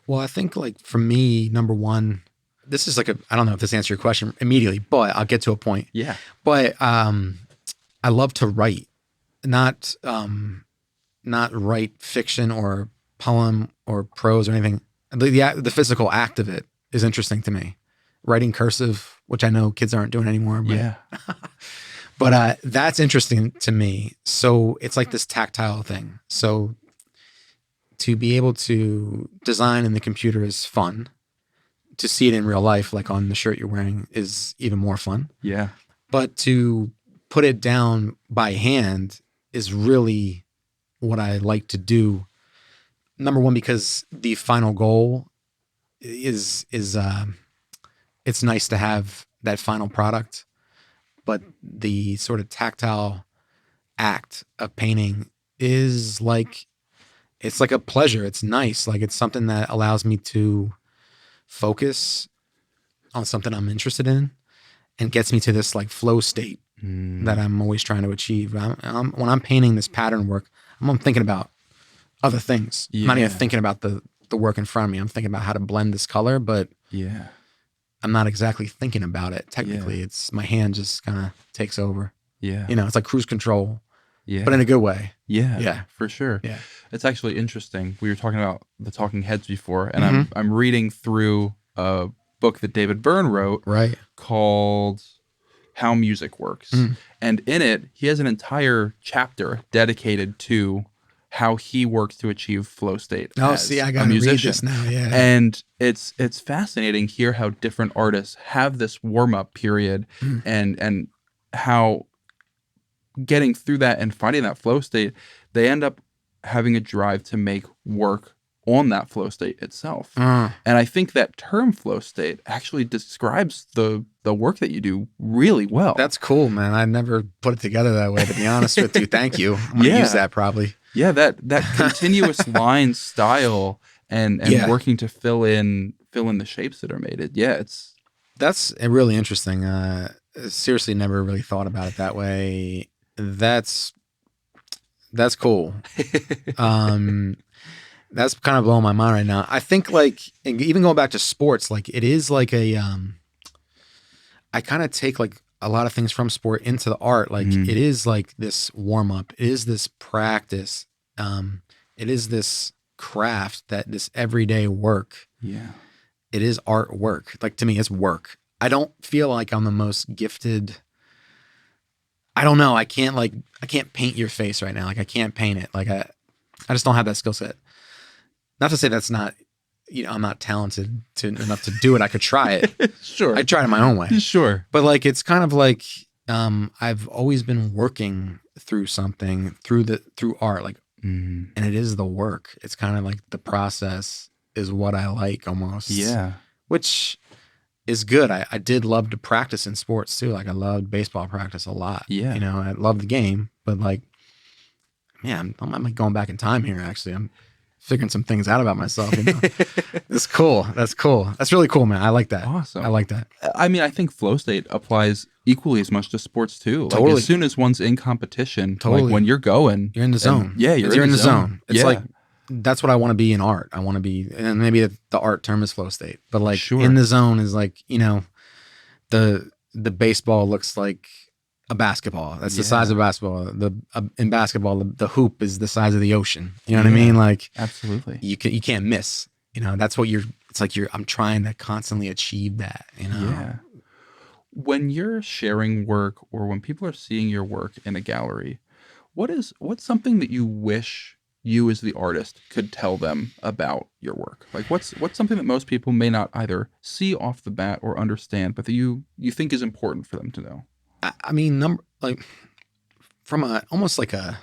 Well, I think like for me, number one, this is like I don't know if this answers your question immediately, but I'll get to a point. Yeah. But I love to write, not write fiction or poem or prose or anything. The physical act of it is interesting to me. Writing cursive, which I know kids aren't doing anymore. But, but that's interesting to me. So it's like this tactile thing. So to be able to design in the computer is fun. To see it in real life, like on the shirt you're wearing, is even more fun. Yeah. But to put it down by hand is really what I like to do. Number one, because the final goal is it's nice to have that final product, but the sort of tactile act of painting is like, it's like a pleasure. It's nice. Like it's something that allows me to focus on something I'm interested in and gets me to this like flow state that I'm always trying to achieve. When I'm painting this pattern work, I'm thinking about other things. I'm not even thinking about the work in front of me. I'm thinking about how to blend this color, but I'm not exactly thinking about it. Technically, it's my hand just kind of takes over. Yeah. It's like cruise control Yeah. but in a good way. Yeah. Yeah. For sure. Yeah. It's actually interesting. We were talking about the Talking Heads before, and Mm-hmm. I'm reading through a book that David Byrne wrote Right. called How Music Works. Mm. And in it, he has an entire chapter dedicated to how he works to achieve flow state Oh, as see, I a got to read musician. this now. Yeah. And it's fascinating here how different artists have this warm-up period and how getting through that and finding that flow state, they end up having a drive to make work on that flow state itself. And I think that term flow state actually describes the work that you do really well. That's cool, man. I never put it together that way, to be honest with you. Thank you. I'm going to use that probably. Yeah, that continuous line style and working to fill in the shapes that are made. That's really interesting. Seriously, never really thought about it that way. That's cool. That's kind of blowing my mind right now. I think like even going back to sports, like it is like a I kind of take like a lot of things from sport into the art. Like it is like this warm up. It is this practice. It is this craft, this everyday work. Yeah. It is artwork. Like to me, it's work. I don't feel like I'm the most gifted. I don't know. I can't paint your face right now. Like I can't paint it. Like I just don't have that skill set. Not to say that's not, I'm not talented enough to do it. I could try it. Sure. I'd try it my own way. Sure. But like, it's kind of like, I've always been working through something through art, like, and it is the work. It's kind of like the process is what I like almost. Yeah. Which is good. I did love to practice in sports too. Like I loved baseball practice a lot. Yeah. I love the game, but like, man, I'm like going back in time here. Actually, I'm figuring some things out about myself. It's cool. That's cool. That's really cool, man. I like that. Awesome. I like that. I mean, I think flow state applies equally as much to sports too. Totally. Like as soon as one's in competition, Totally. like when you're going, You're in the zone. you're in the zone. It's like, that's what I want to be in art. I want to be, and maybe the art term is flow state, but like in the zone is like, the baseball looks like a basketball. That's the size of basketball. In basketball, the hoop is the size of the ocean. You know what I mean? Like absolutely. You can't miss. That's what I'm trying to constantly achieve that. Yeah. When you're sharing work or when people are seeing your work in a gallery, what's something that you wish you as the artist could tell them about your work? Like what's something that most people may not either see off the bat or understand, but that you think is important for them to know? I mean, from almost like a,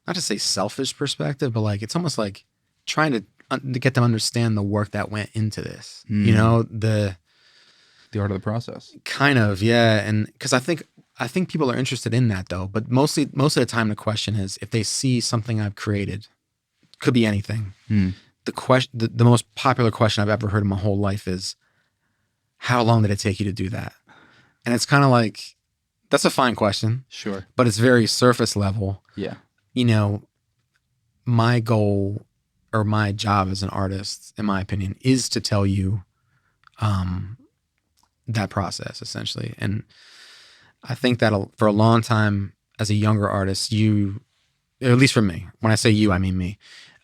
not to say selfish perspective, but like, it's almost like trying to get them to understand the work that went into this, the art of the process. Kind of. Yeah. And cause I think people are interested in that though, but most of the time the question is if they see something I've created, could be anything. The most popular question I've ever heard in my whole life is, how long did it take you to do that? And it's kind of like, that's a fine question. Sure. But it's very surface level. Yeah. My goal or my job as an artist, in my opinion, is to tell you that process essentially. And I think that for a long time as a younger artist, at least for me, when I say you, I mean me,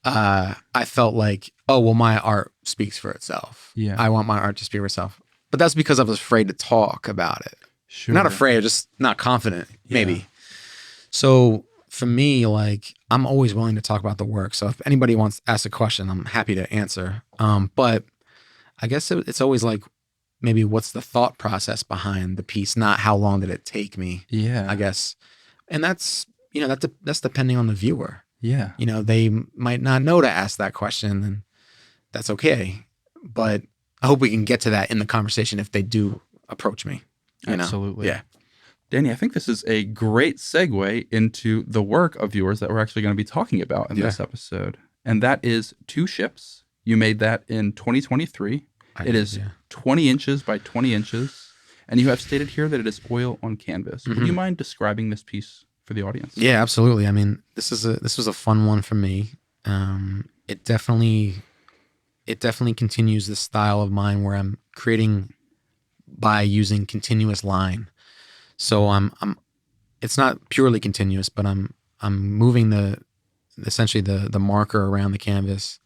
I felt like, oh, well, my art speaks for itself. Yeah. I want my art to speak for itself. But that's because I was afraid to talk about it. Sure. Not afraid, just not confident, maybe. Yeah. So for me, like, I'm always willing to talk about the work. So if anybody wants to ask a question, I'm happy to answer. But I guess it's always like, maybe what's the thought process behind the piece, not how long did it take me. Yeah. I guess. And that's, that's depending on the viewer. Yeah. They might not know to ask that question, and that's okay. But I hope we can get to that in the conversation if they do approach me. Absolutely. Yeah. Danny, I think this is a great segue into the work of yours that we're actually going to be talking about in this episode. And that is Two Ships. You made that in 2023. It is 20 inches by 20 inches. And you have stated here that it is oil on canvas. Would you mind describing this piece for the audience? Yeah, absolutely. I mean, this was a fun one for me. It definitely continues the style of mine where I'm creating by using continuous line. So I'm it's not purely continuous, but I'm moving essentially the marker around the canvas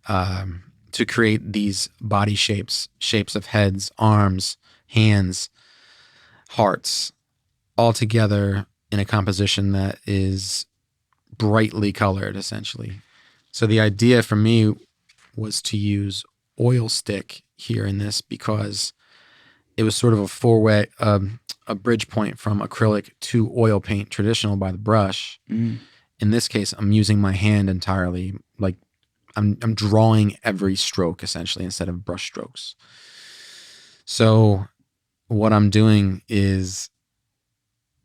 to create these body shapes of heads, arms, hands, hearts, all together in a composition that is brightly colored, essentially. So the idea for me was to use oil stick here in this because it was sort of a four-way, a bridge point from acrylic to oil paint, traditional by the brush. In this case, I'm using my hand entirely. Like I'm drawing every stroke essentially instead of brush strokes. So what I'm doing is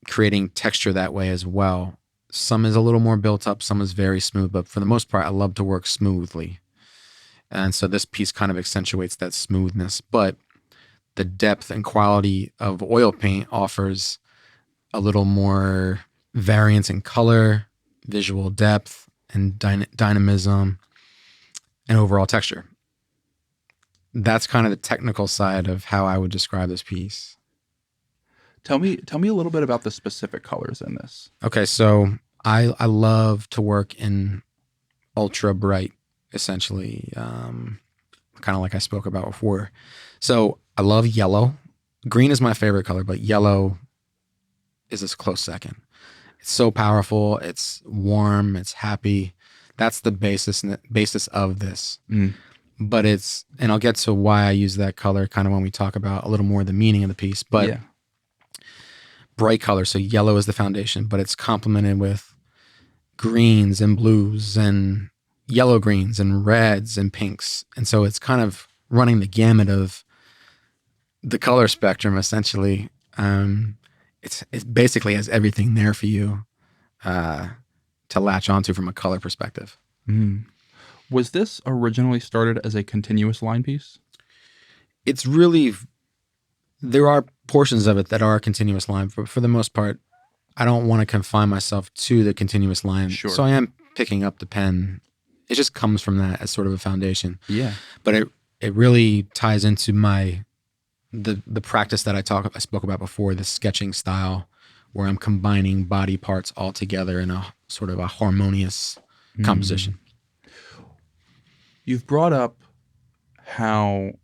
creating texture that way as well. Some is a little more built up, some is very smooth, but for the most part, I love to work smoothly. And so this piece kind of accentuates that smoothness, but the depth and quality of oil paint offers a little more variance in color, visual depth, and dynamism, and overall texture. That's kind of the technical side of how I would describe this piece. Tell me a little bit about the specific colors in this. Okay, so I love to work in ultra bright, essentially, kind of like I spoke about before. So I love yellow. Green is my favorite color, but yellow is a close second. It's so powerful. It's warm. It's happy. That's the basis of this. But and I'll get to why I use that color kind of when we talk about a little more the meaning of the piece. But yeah. Bright color, so yellow is the foundation, but it's complemented with greens and blues and yellow greens and reds and pinks. And so it's kind of running the gamut of the color spectrum, essentially. It basically has everything there for you to latch onto from a color perspective. Was this originally started as a continuous line piece? It's really, there are portions of it that are a continuous line, but for the most part, I don't want to confine myself to the continuous line. Sure. So I am picking up the pen. It just comes from that as sort of a foundation. Yeah. But it really ties into the practice that I spoke about before, the sketching style, where I'm combining body parts all together in a sort of a harmonious composition. You've brought up how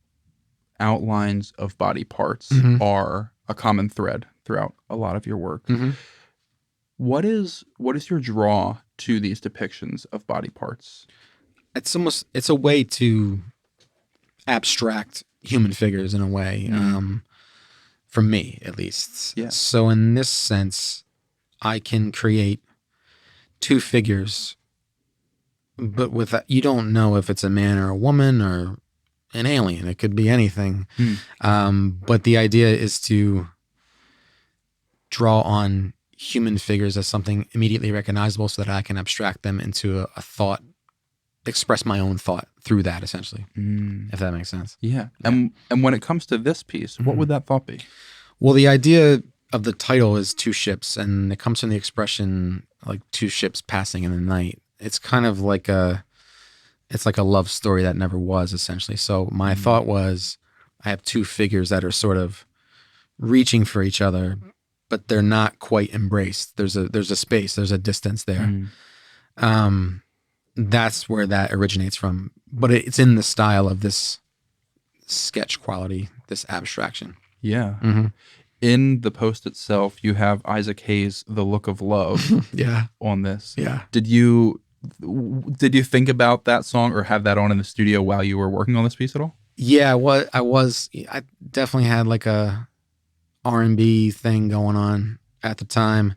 outlines of body parts are a common thread throughout a lot of your work. What is your draw to these depictions of body parts? It's a way to abstract human figures in a way, for me at least. Yeah. So in this sense, I can create two figures, but with that, you don't know if it's a man or a woman or an alien. It could be anything. But the idea is to draw on human figures as something immediately recognizable so that I can abstract them into a thought, express my own thought through that, essentially, if that makes sense. Yeah. And when it comes to this piece, what would that thought be? Well, the idea of the title is two ships, and it comes from the expression like two ships passing in the night. It's kind of like it's like a love story that never was, essentially. So my thought was, I have two figures that are sort of reaching for each other, but they're not quite embraced. There's a space, there's a distance there. That's where that originates from. But it's in the style of this sketch quality, this abstraction. Yeah. In the post itself, you have Isaac Hayes' "The Look of Love" on this. Yeah. Did you think about that song or have that on in the studio while you were working on this piece at all? Yeah, I definitely had like a R&B thing going on at the time.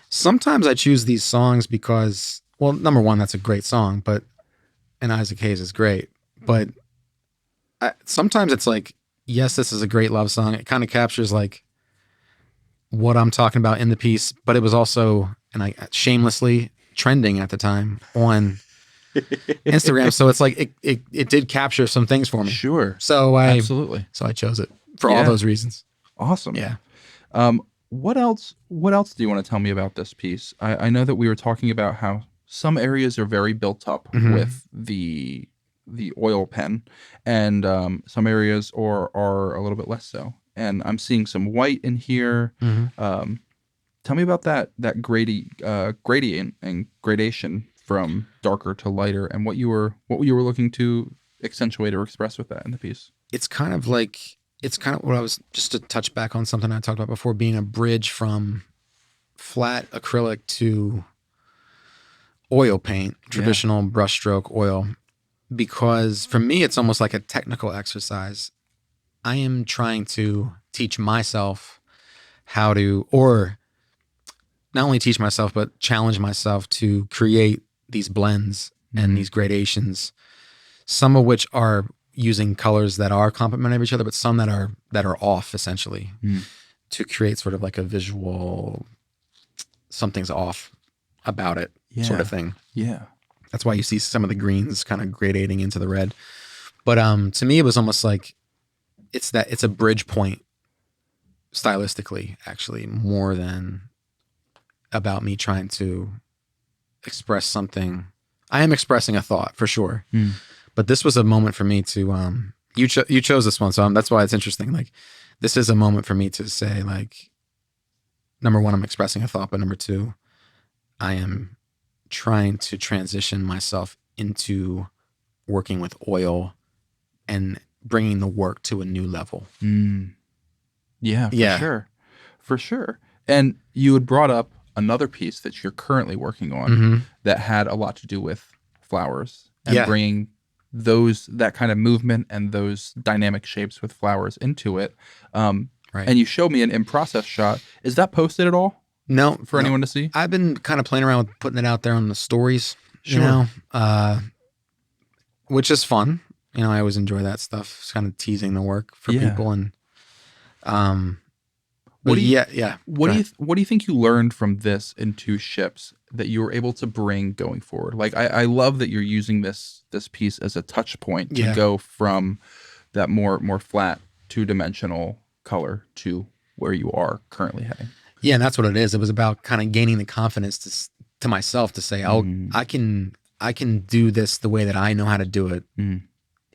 Sometimes I choose these songs because, well, number one, that's a great song, and Isaac Hayes is great. But sometimes it's like, yes, this is a great love song. It kind of captures like what I'm talking about in the piece, but it was also, and I shamelessly trending at the time on Instagram. So it's like it did capture some things for me. Sure. So absolutely. So I chose it for all those reasons. Awesome. Yeah. What else do you want to tell me about this piece? I know that we were talking about how some areas are very built up with the oil pen, and some areas are a little bit less so. And I'm seeing some white in here. Tell Tell me about that gradient and gradation from darker to lighter, and what you were looking to accentuate or express with that in the piece. It's kind of what I was, just to touch back on something I talked about before, being a bridge from flat acrylic to oil paint, traditional brushstroke oil, because for me, it's almost like a technical exercise. I am trying to teach myself how to, or not only teach myself, but challenge myself to create these blends and these gradations, some of which are using colors that are complementary of each other, but some that are off, essentially, to create sort of like a visual, something's off about it sort of thing. Yeah. That's why you see some of the greens kind of gradating into the red. But to me, it was almost like it's a bridge point stylistically, actually, more than about me trying to express something. I am expressing a thought for sure, but this was a moment for me to. You chose this one, so that's why it's interesting. Like, this is a moment for me to say, like, number one, I'm expressing a thought, but number two, I am trying to transition myself into working with oil and bringing the work to a new level. Yeah, for sure. And you had brought up another piece that you're currently working on that had a lot to do with flowers and bringing that kind of movement and those dynamic shapes with flowers into it. Right. And you showed me an in-process shot. Is that posted at all? No, for anyone to see. I've been kind of playing around with putting it out there on the stories, you know, which is fun. You know, I always enjoy that stuff. It's kind of teasing the work for people. And what do you think you learned from this in two ships that you were able to bring going forward? Like, I love that you're using this piece as a touch point to go from that more flat, two-dimensional color to where you are currently heading. Yeah, and that's what it is. It was about kind of gaining the confidence to myself to say, "Oh, I can do this the way that I know how to do it."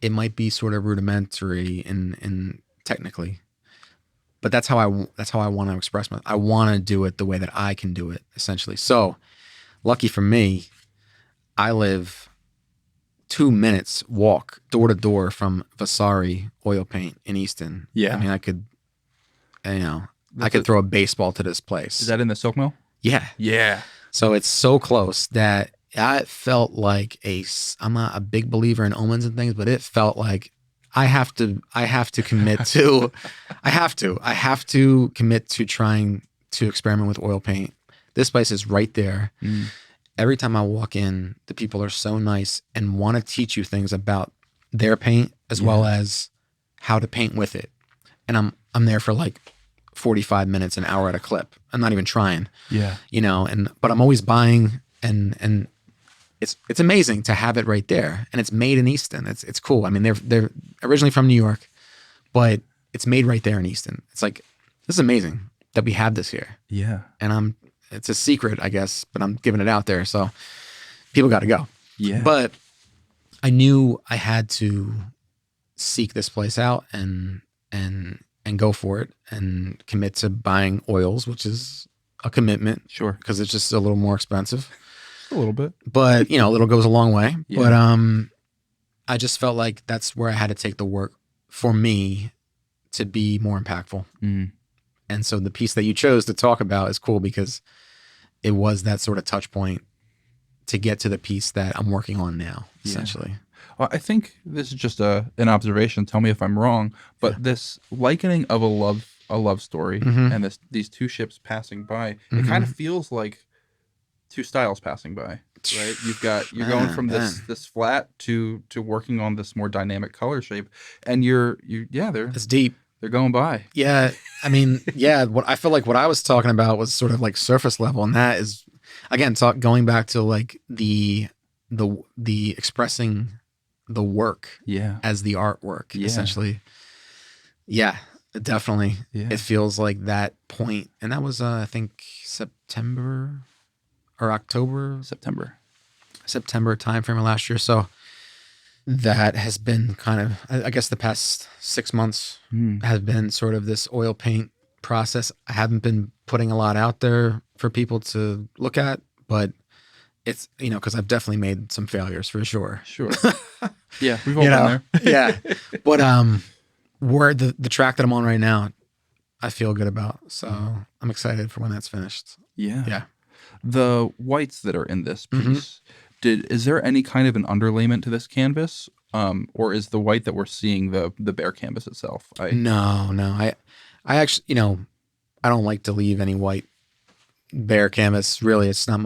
It might be sort of rudimentary in technically, but that's how I want to express myself. I want to do it the way that I can do it, essentially. So, lucky for me, I live 2 minutes walk door to door from Vasari oil paint in Easton. Yeah, I mean, I could throw a baseball to this place. Is that in the silk mill? Yeah. Yeah. So it's so close that I felt like I'm not a big believer in omens and things, but it felt like I have to commit to, I have to commit to trying to experiment with oil paint. This place is right there. Every time I walk in, the people are so nice and want to teach you things about their paint as well as how to paint with it. And I'm there for like 45 minutes, an hour at a clip. I'm not even trying. Yeah. You know, but I'm always buying and it's amazing to have it right there. And it's made in Easton. It's cool. I mean, they're originally from New York, but it's made right there in Easton. It's like, this is amazing that we have this here. Yeah. And it's a secret, I guess, but I'm giving it out there. So people got to go. Yeah. But I knew I had to seek this place out and go for it and commit to buying oils, which is a commitment. Sure. Because it's just a little more expensive. A little bit. But, you know, a little goes a long way. Yeah. But I just felt like that's where I had to take the work for me to be more impactful. And so the piece that you chose to talk about is cool because it was that sort of touch point to get to the piece that I'm working on now, essentially. Well, I think this is just an observation. Tell me if I'm wrong, but this likening of a love story and these two ships passing by, it kind of feels like two styles passing by, right? You're going from this flat to working on this more dynamic color shape, and it's deep. They're going by. Yeah, I mean, what I feel like what I was talking about was sort of like surface level, and that is again going back to like the expressing the work as the artwork essentially. Yeah, definitely. Yeah. It feels like that point, and that was I think September timeframe of last year. So that has been kind of, I guess the past 6 months have been sort of this oil paint process. I haven't been putting a lot out there for people to look at, but it's, because I've definitely made some failures for sure. Sure. Yeah, we've all been there. Yeah. But where the track that I'm on right now, I feel good about. So I'm excited for when that's finished. Yeah. Yeah. The whites that are in this piece, is there any kind of an underlayment to this canvas? Or is the white that we're seeing the bare canvas itself? No. I actually, I don't like to leave any white bare canvas. Really, it's not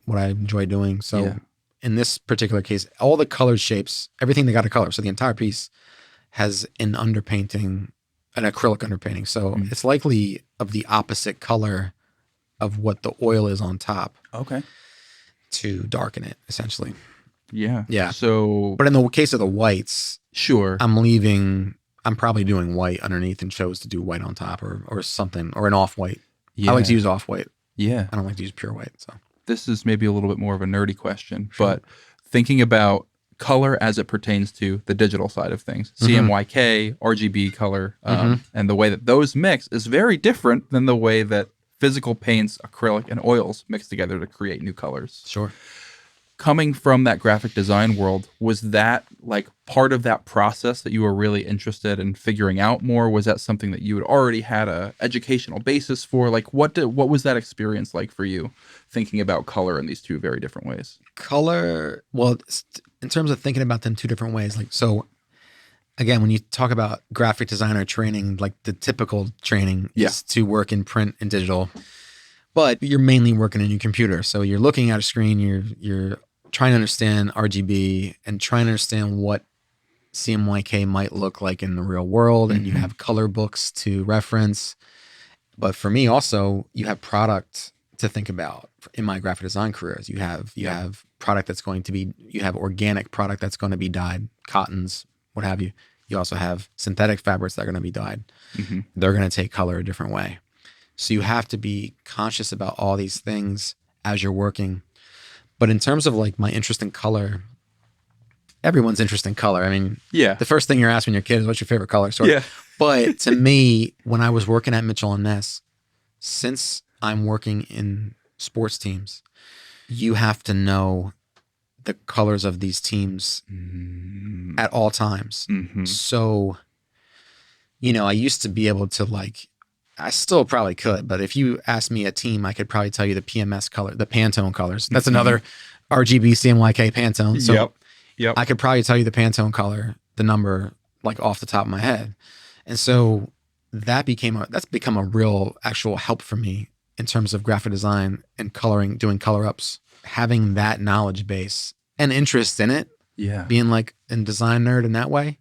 what I enjoy doing. So in this particular case, all the colored shapes, everything they got a color. So the entire piece has an underpainting, an acrylic underpainting. So it's likely of the opposite color of what the oil is on top. Okay. To darken it, essentially. Yeah. Yeah. So, but in the case of the whites, sure, I'm probably doing white underneath and chose to do white on top or something, or an off-white. Yeah. I like to use off-white. Yeah. I don't like to use pure white. So this is maybe a little bit more of a nerdy question, but thinking about color as it pertains to the digital side of things, CMYK, RGB color, and the way that those mix is very different than the way that physical paints, acrylic, and oils mix together to create new colors. Sure. Coming from that graphic design world, was that like part of that process that you were really interested in figuring out more? Was that something that you had already had a educational basis for? Like what was that experience like for you, thinking about color in these two very different ways? Color, well, in terms of thinking about them two different ways, like, so again, when you talk about graphic designer training, like the typical training is to work in print and digital, but you're mainly working in your computer. So you're looking at a screen, you're trying to understand RGB and trying to understand what CMYK might look like in the real world. And you have color books to reference. But for me also, you have product to think about in my graphic design careers. You have product that's going to be, you have organic product that's going to be dyed, cottons, what have you. You also have synthetic fabrics that are going to be dyed. They're going to take color a different way. So you have to be conscious about all these things as you're working. But in terms of like my interest in color, everyone's interest in color. I mean, the first thing you're asked when you're a kid is what's your favorite color? But to me, when I was working at Mitchell Ness, since I'm working in sports teams, you have to know the colors of these teams at all times. So, I used to be able to I still probably could, but if you asked me a team, I could probably tell you the PMS color, the Pantone colors. That's another RGB CMYK Pantone. So I could probably tell you the Pantone color, the number, like off the top of my head. And so that's become a real actual help for me in terms of graphic design and coloring, doing color ups, having that knowledge base and interest in it. Being like a design nerd in that way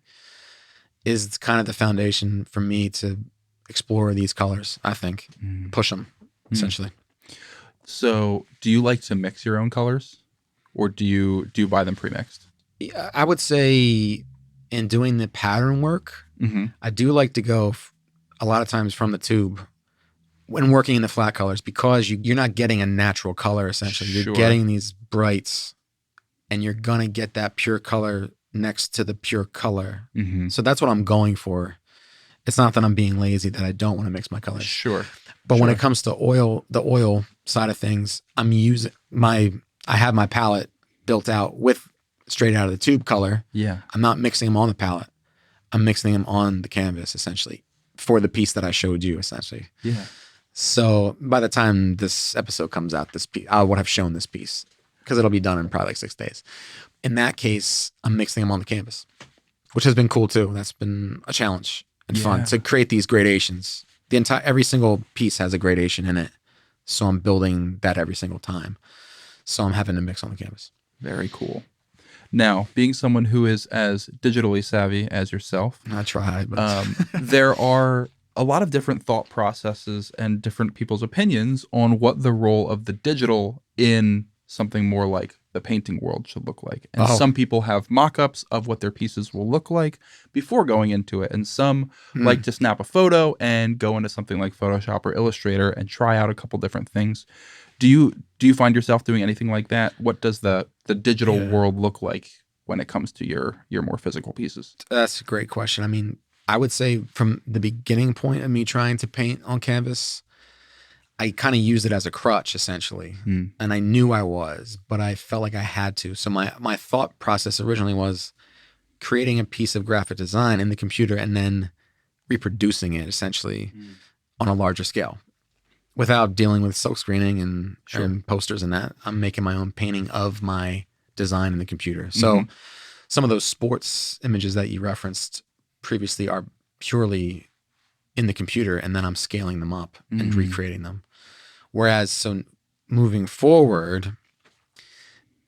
is kind of the foundation for me to explore these colors, I think. Push them, essentially. So do you like to mix your own colors, or do you buy them pre-mixed? I would say in doing the pattern work, I do like to go a lot of times from the tube when working in the flat colors, because you're not getting a natural color, essentially. You're getting these brights, and you're going to get that pure color next to the pure color. So that's what I'm going for. It's not that I'm being lazy, that I don't want to mix my colors. But when it comes to the oil side of things, I have my palette built out with straight out of the tube color. I'm not mixing them on the palette. I'm mixing them on the canvas, essentially, for the piece that I showed you, essentially. So by the time this episode comes out, this piece, I would have shown this piece, because it'll be done in probably like 6 days. In that case, I'm mixing them on the canvas, which has been cool too. That's been a challenge. And fun to create these gradations. Every single piece has a gradation in it. So I'm building that every single time. So I'm having to mix on the canvas. Very cool. Now, being someone who is as digitally savvy as yourself, I try, but there are a lot of different thought processes and different people's opinions on what the role of the digital in something more like the painting world should look like. And some people have mock-ups of what their pieces will look like before going into it. And some like to snap a photo and go into something like Photoshop or Illustrator and try out a couple different things. Do you find yourself doing anything like that? What does the digital world look like when it comes to your more physical pieces? That's a great question. I mean, I would say from the beginning point of me trying to paint on canvas, I kind of used it as a crutch essentially. And I knew I was, but I felt like I had to. So my thought process originally was creating a piece of graphic design in the computer and then reproducing it essentially on a larger scale without dealing with silk screening and posters and that. I'm making my own painting of my design in the computer. So some of those sports images that you referenced previously are purely in the computer, and then I'm scaling them up and recreating them. Whereas, so moving forward,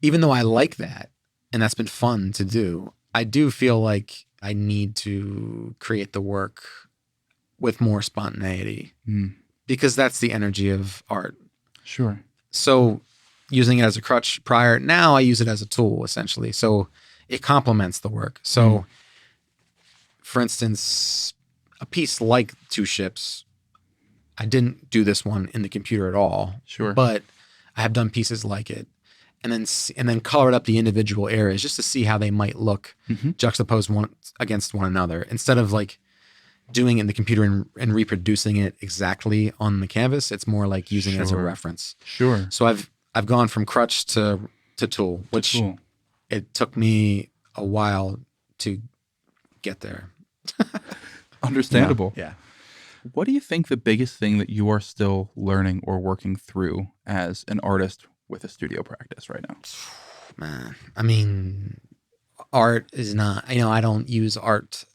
even though I like that, and that's been fun to do, I do feel like I need to create the work with more spontaneity because that's the energy of art. Sure. So using it as a crutch prior, now I use it as a tool essentially. So it complements the work. So for instance, a piece like Two Ships, I didn't do this one in the computer at all. Sure. But I have done pieces like it. And then colored up the individual areas just to see how they might look juxtaposed one against one another, instead of like doing it in the computer and reproducing it exactly on the canvas. It's more like using it as a reference. Sure. So I've gone from crutch to tool, which it took me a while to get there. Understandable. Yeah. What do you think the biggest thing that you are still learning or working through as an artist with a studio practice right now? Man, I mean, art is not, I don't use art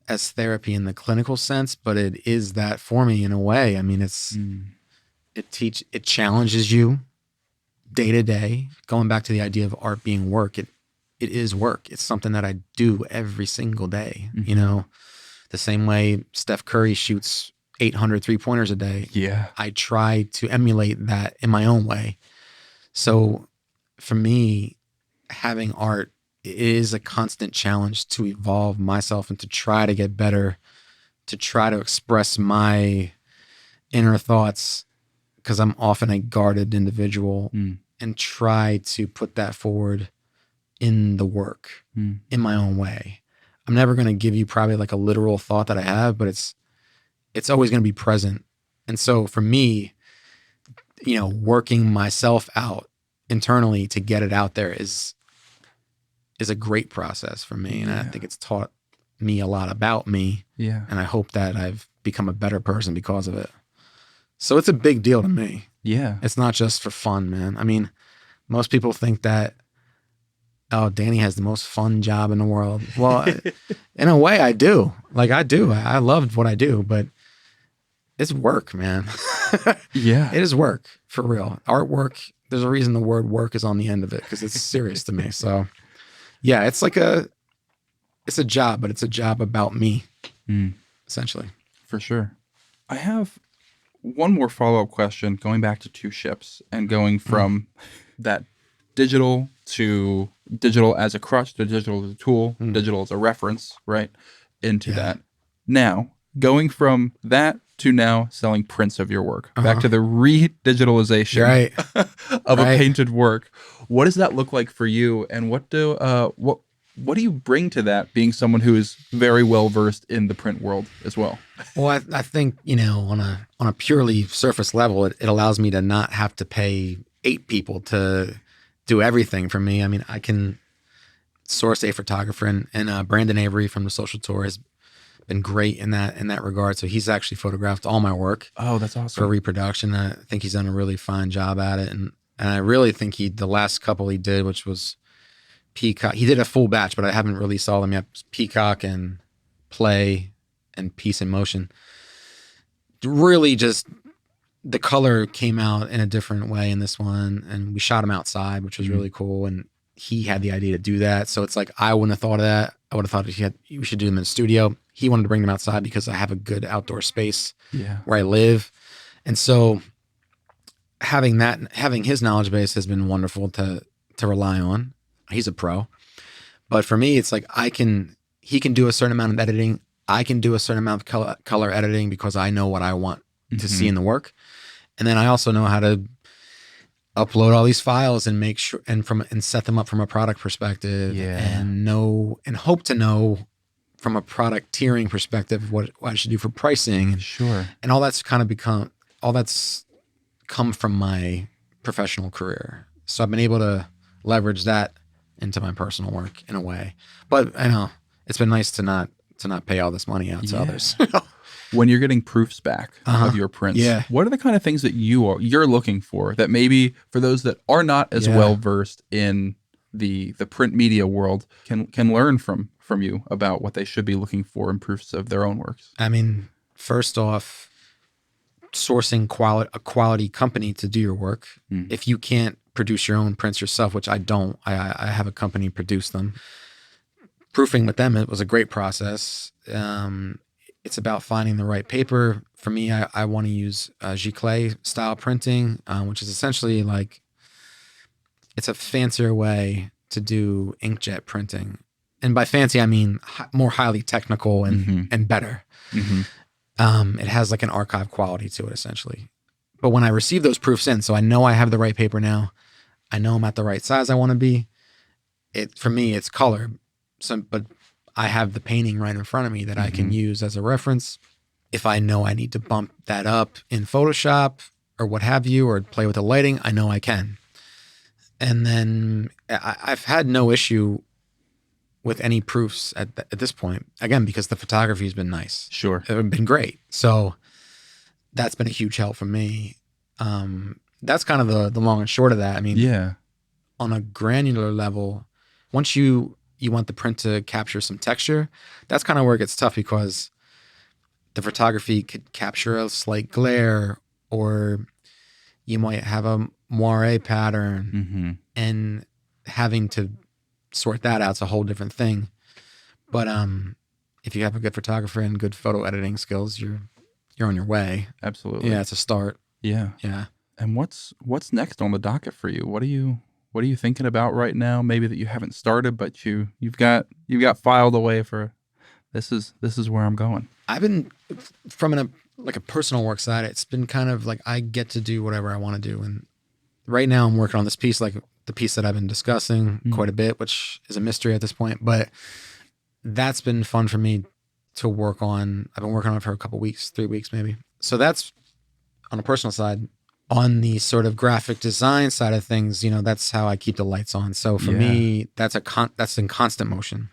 as therapy in the clinical sense, but it is that for me in a way. I mean, it challenges you day to day. Going back to the idea of art being work, it is work. It's something that I do every single day, the same way Steph Curry shoots 800 3-pointers a day. Yeah. I try to emulate that in my own way. So for me, having art is a constant challenge to evolve myself and to try to get better, to try to express my inner thoughts, because I'm often a guarded individual, and try to put that forward in the work in my own way. I'm never going to give you probably like a literal thought that I have, but it's always going to be present. And so for me, working myself out internally to get it out there is a great process for me. And I think it's taught me a lot about me. Yeah. And I hope that I've become a better person because of it. So it's a big deal to me. Yeah. It's not just for fun, man. I mean, most people think that, oh, Danny has the most fun job in the world. Well, in a way I do. Like I do. I loved what I do, but it's work, man. Yeah. It is work, for real. Artwork, there's a reason the word work is on the end of it, because it's serious to me. So yeah, it's a job, but it's a job about me, essentially. For sure. I have one more follow-up question, going back to Two Ships and going from that digital to digital as a crutch to digital as a tool, digital as a reference, right? Into that. Now, going from that to now selling prints of your work, back to the re-digitalization of a painted work. What does that look like for you? And what do you bring to that, being someone who is very well versed in the print world as well? Well, I think, on a purely surface level, it allows me to not have to pay 8 people to do everything for me. I mean, I can source a photographer, and Brandon Avery from the Social Tour has been great in that regard. So he's actually photographed all my work. Oh, that's awesome. For reproduction. I think he's done a really fine job at it. And I really think the last couple he did, which was Peacock, he did a full batch, but I haven't released all of them yet. Peacock and Play and Peace in Motion. Really just the color came out in a different way in this one, and we shot him outside, which was really cool. And he had the idea to do that. So it's like, I wouldn't have thought of that. I would have thought we should do them in the studio. He wanted to bring them outside because I have a good outdoor space where I live. And so having his knowledge base has been wonderful to rely on. He's a pro. But for me, it's like he can do a certain amount of editing. I can do a certain amount of color editing because I know what I want to see in the work. And then I also know how to upload all these files and make sure and set them up from a product perspective, and hope to know from a product tiering perspective what I should do for pricing, Sure. And all that's kind of become, all that's come from my professional career. So I've been able to leverage that into my personal work in a way. But I know it's been nice to not pay all this money out to others. When you're getting proofs back of your prints, what are the kind of things that you're looking for that maybe for those that are not as well versed in the print media world can learn from you about what they should be looking for in proofs of their own works? I mean, first off, sourcing a quality company to do your work. If you can't produce your own prints yourself, which I don't, I have a company produce them. Proofing with them, it was a great process. It's about finding the right paper. For me, I want to use giclée style printing, which is essentially like, it's a fancier way to do inkjet printing. And by fancy, I mean more highly technical and better. It has like an archive quality to it, essentially. But when I receive those proofs in, so I know I have the right paper now, I know I'm at the right size I want to be. For me, it's color. But I have the painting right in front of me that I can use as a reference. If I know I need to bump that up in Photoshop or what have you, or play with the lighting, I know I can. And then I've had no issue with any proofs at this point, again, because the photography has been nice. Sure. It's been great. So that's been a huge help for me. That's kind of the long and short of that. I mean, on a granular level, once you want the print to capture some texture, that's kind of where it gets tough, because the photography could capture a slight glare, or you might have a moire pattern, and having to sort that out is a whole different thing. But if you have a good photographer and good photo editing skills, you're on your way. Absolutely. Yeah, it's a start. Yeah. And what's next on the docket for you? What are you thinking about right now? Maybe that you haven't started, but you've got filed away for this is where I'm going. I've been from a personal work side. It's been kind of like I get to do whatever I want to do, and right now I'm working on this piece, like the piece that I've been discussing quite a bit, which is a mystery at this point. But that's been fun for me to work on. I've been working on it for a couple weeks, 3 weeks maybe. So that's on a personal side. On the sort of graphic design side of things, that's how I keep the lights on. So for me, that's in constant motion.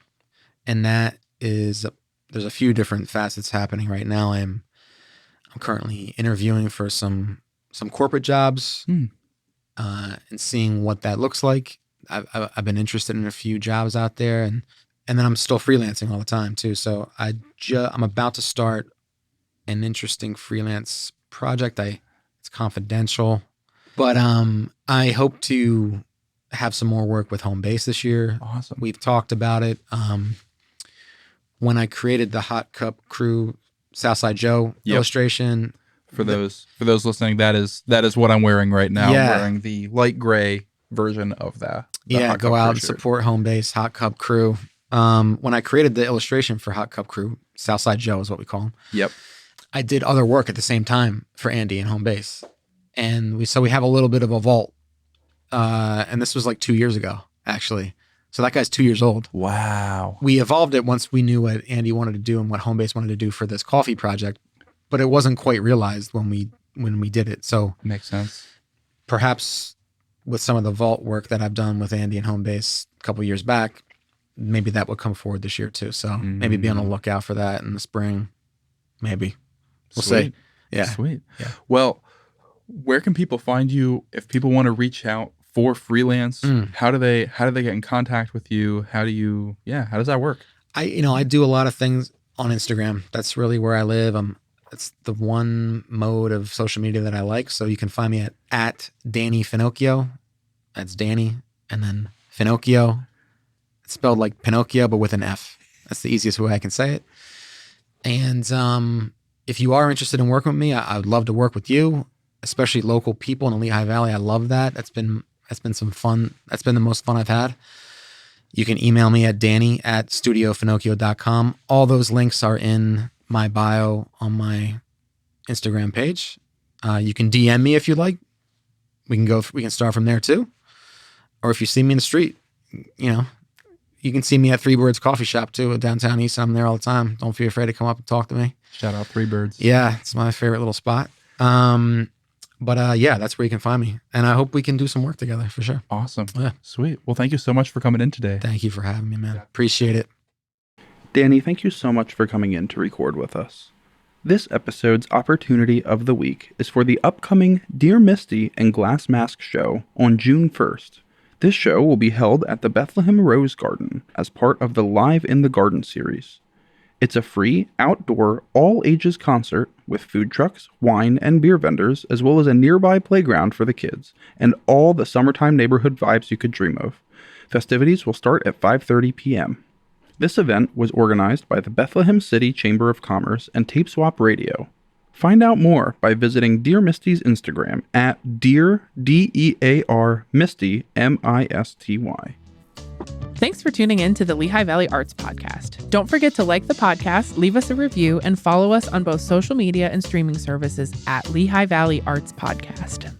And that is, there's a few different facets happening right now. I'm currently interviewing for some corporate jobs and seeing what that looks like. I've been interested in a few jobs out there, and then I'm still freelancing all the time too. So I'm about to start an interesting freelance project. It's confidential, but I hope to have some more work with Home Base this year. Awesome. We've talked about it. When I created the Hot Cup Crew Southside Joe illustration. For those listening, that is what I'm wearing right now. Yeah. I'm wearing the light gray version of that. Go out and support Home Base, Hot Cup Crew. When I created the illustration for Hot Cup Crew, Southside Joe is what we call him. Yep. I did other work at the same time for Andy and Home Base. And we have a little bit of a vault. And this was like 2 years ago, actually. So that guy's 2 years old. Wow. We evolved it once we knew what Andy wanted to do and what Home Base wanted to do for this coffee project, but it wasn't quite realized when we did it. So makes sense. Perhaps with some of the vault work that I've done with Andy and Home Base a couple years back, maybe that would come forward this year too. So maybe be on the lookout for that in the spring. Maybe. We'll see. Yeah. Sweet. Yeah. Well, where can people find you if people want to reach out for freelance? How do they get in contact with you? How does that work? I do a lot of things on Instagram. That's really where I live. It's the one mode of social media that I like. So you can find me at Danny Finocchio. That's Danny and then Finocchio. It's spelled like Pinocchio, but with an F. That's the easiest way I can say it. And if you are interested in working with me, I would love to work with you, especially local people in the Lehigh Valley. I love that. That's been some fun. That's been the most fun I've had. You can email me at danny@studiofinocchio.com. All those links are in my bio on my Instagram page. You can DM me if you like. We can start from there too. Or if you see me in the street, you can see me at Three Birds Coffee Shop too at downtown Easton. I'm there all the time. Don't be afraid to come up and talk to me. Shout out Three Birds. Yeah, it's my favorite little spot. But yeah, that's where you can find me. And I hope we can do some work together for sure. Awesome. Yeah. Sweet. Well, thank you so much for coming in today. Thank you for having me, man. Appreciate it. Danny, thank you so much for coming in to record with us. This episode's opportunity of the week is for the upcoming Dear Misty and Glass Mask show on June 1st. This show will be held at the Bethlehem Rose Garden as part of the Live in the Garden series. It's a free, outdoor, all-ages concert with food trucks, wine, and beer vendors, as well as a nearby playground for the kids, and all the summertime neighborhood vibes you could dream of. Festivities will start at 5:30 p.m. This event was organized by the Bethlehem City Chamber of Commerce and Tape Swap Radio. Find out more by visiting Dear Misty's Instagram at Dear, D-E-A-R, Misty, M-I-S-T-Y. Thanks for tuning in to the Lehigh Valley Arts Podcast. Don't forget to like the podcast, leave us a review, and follow us on both social media and streaming services at Lehigh Valley Arts Podcast.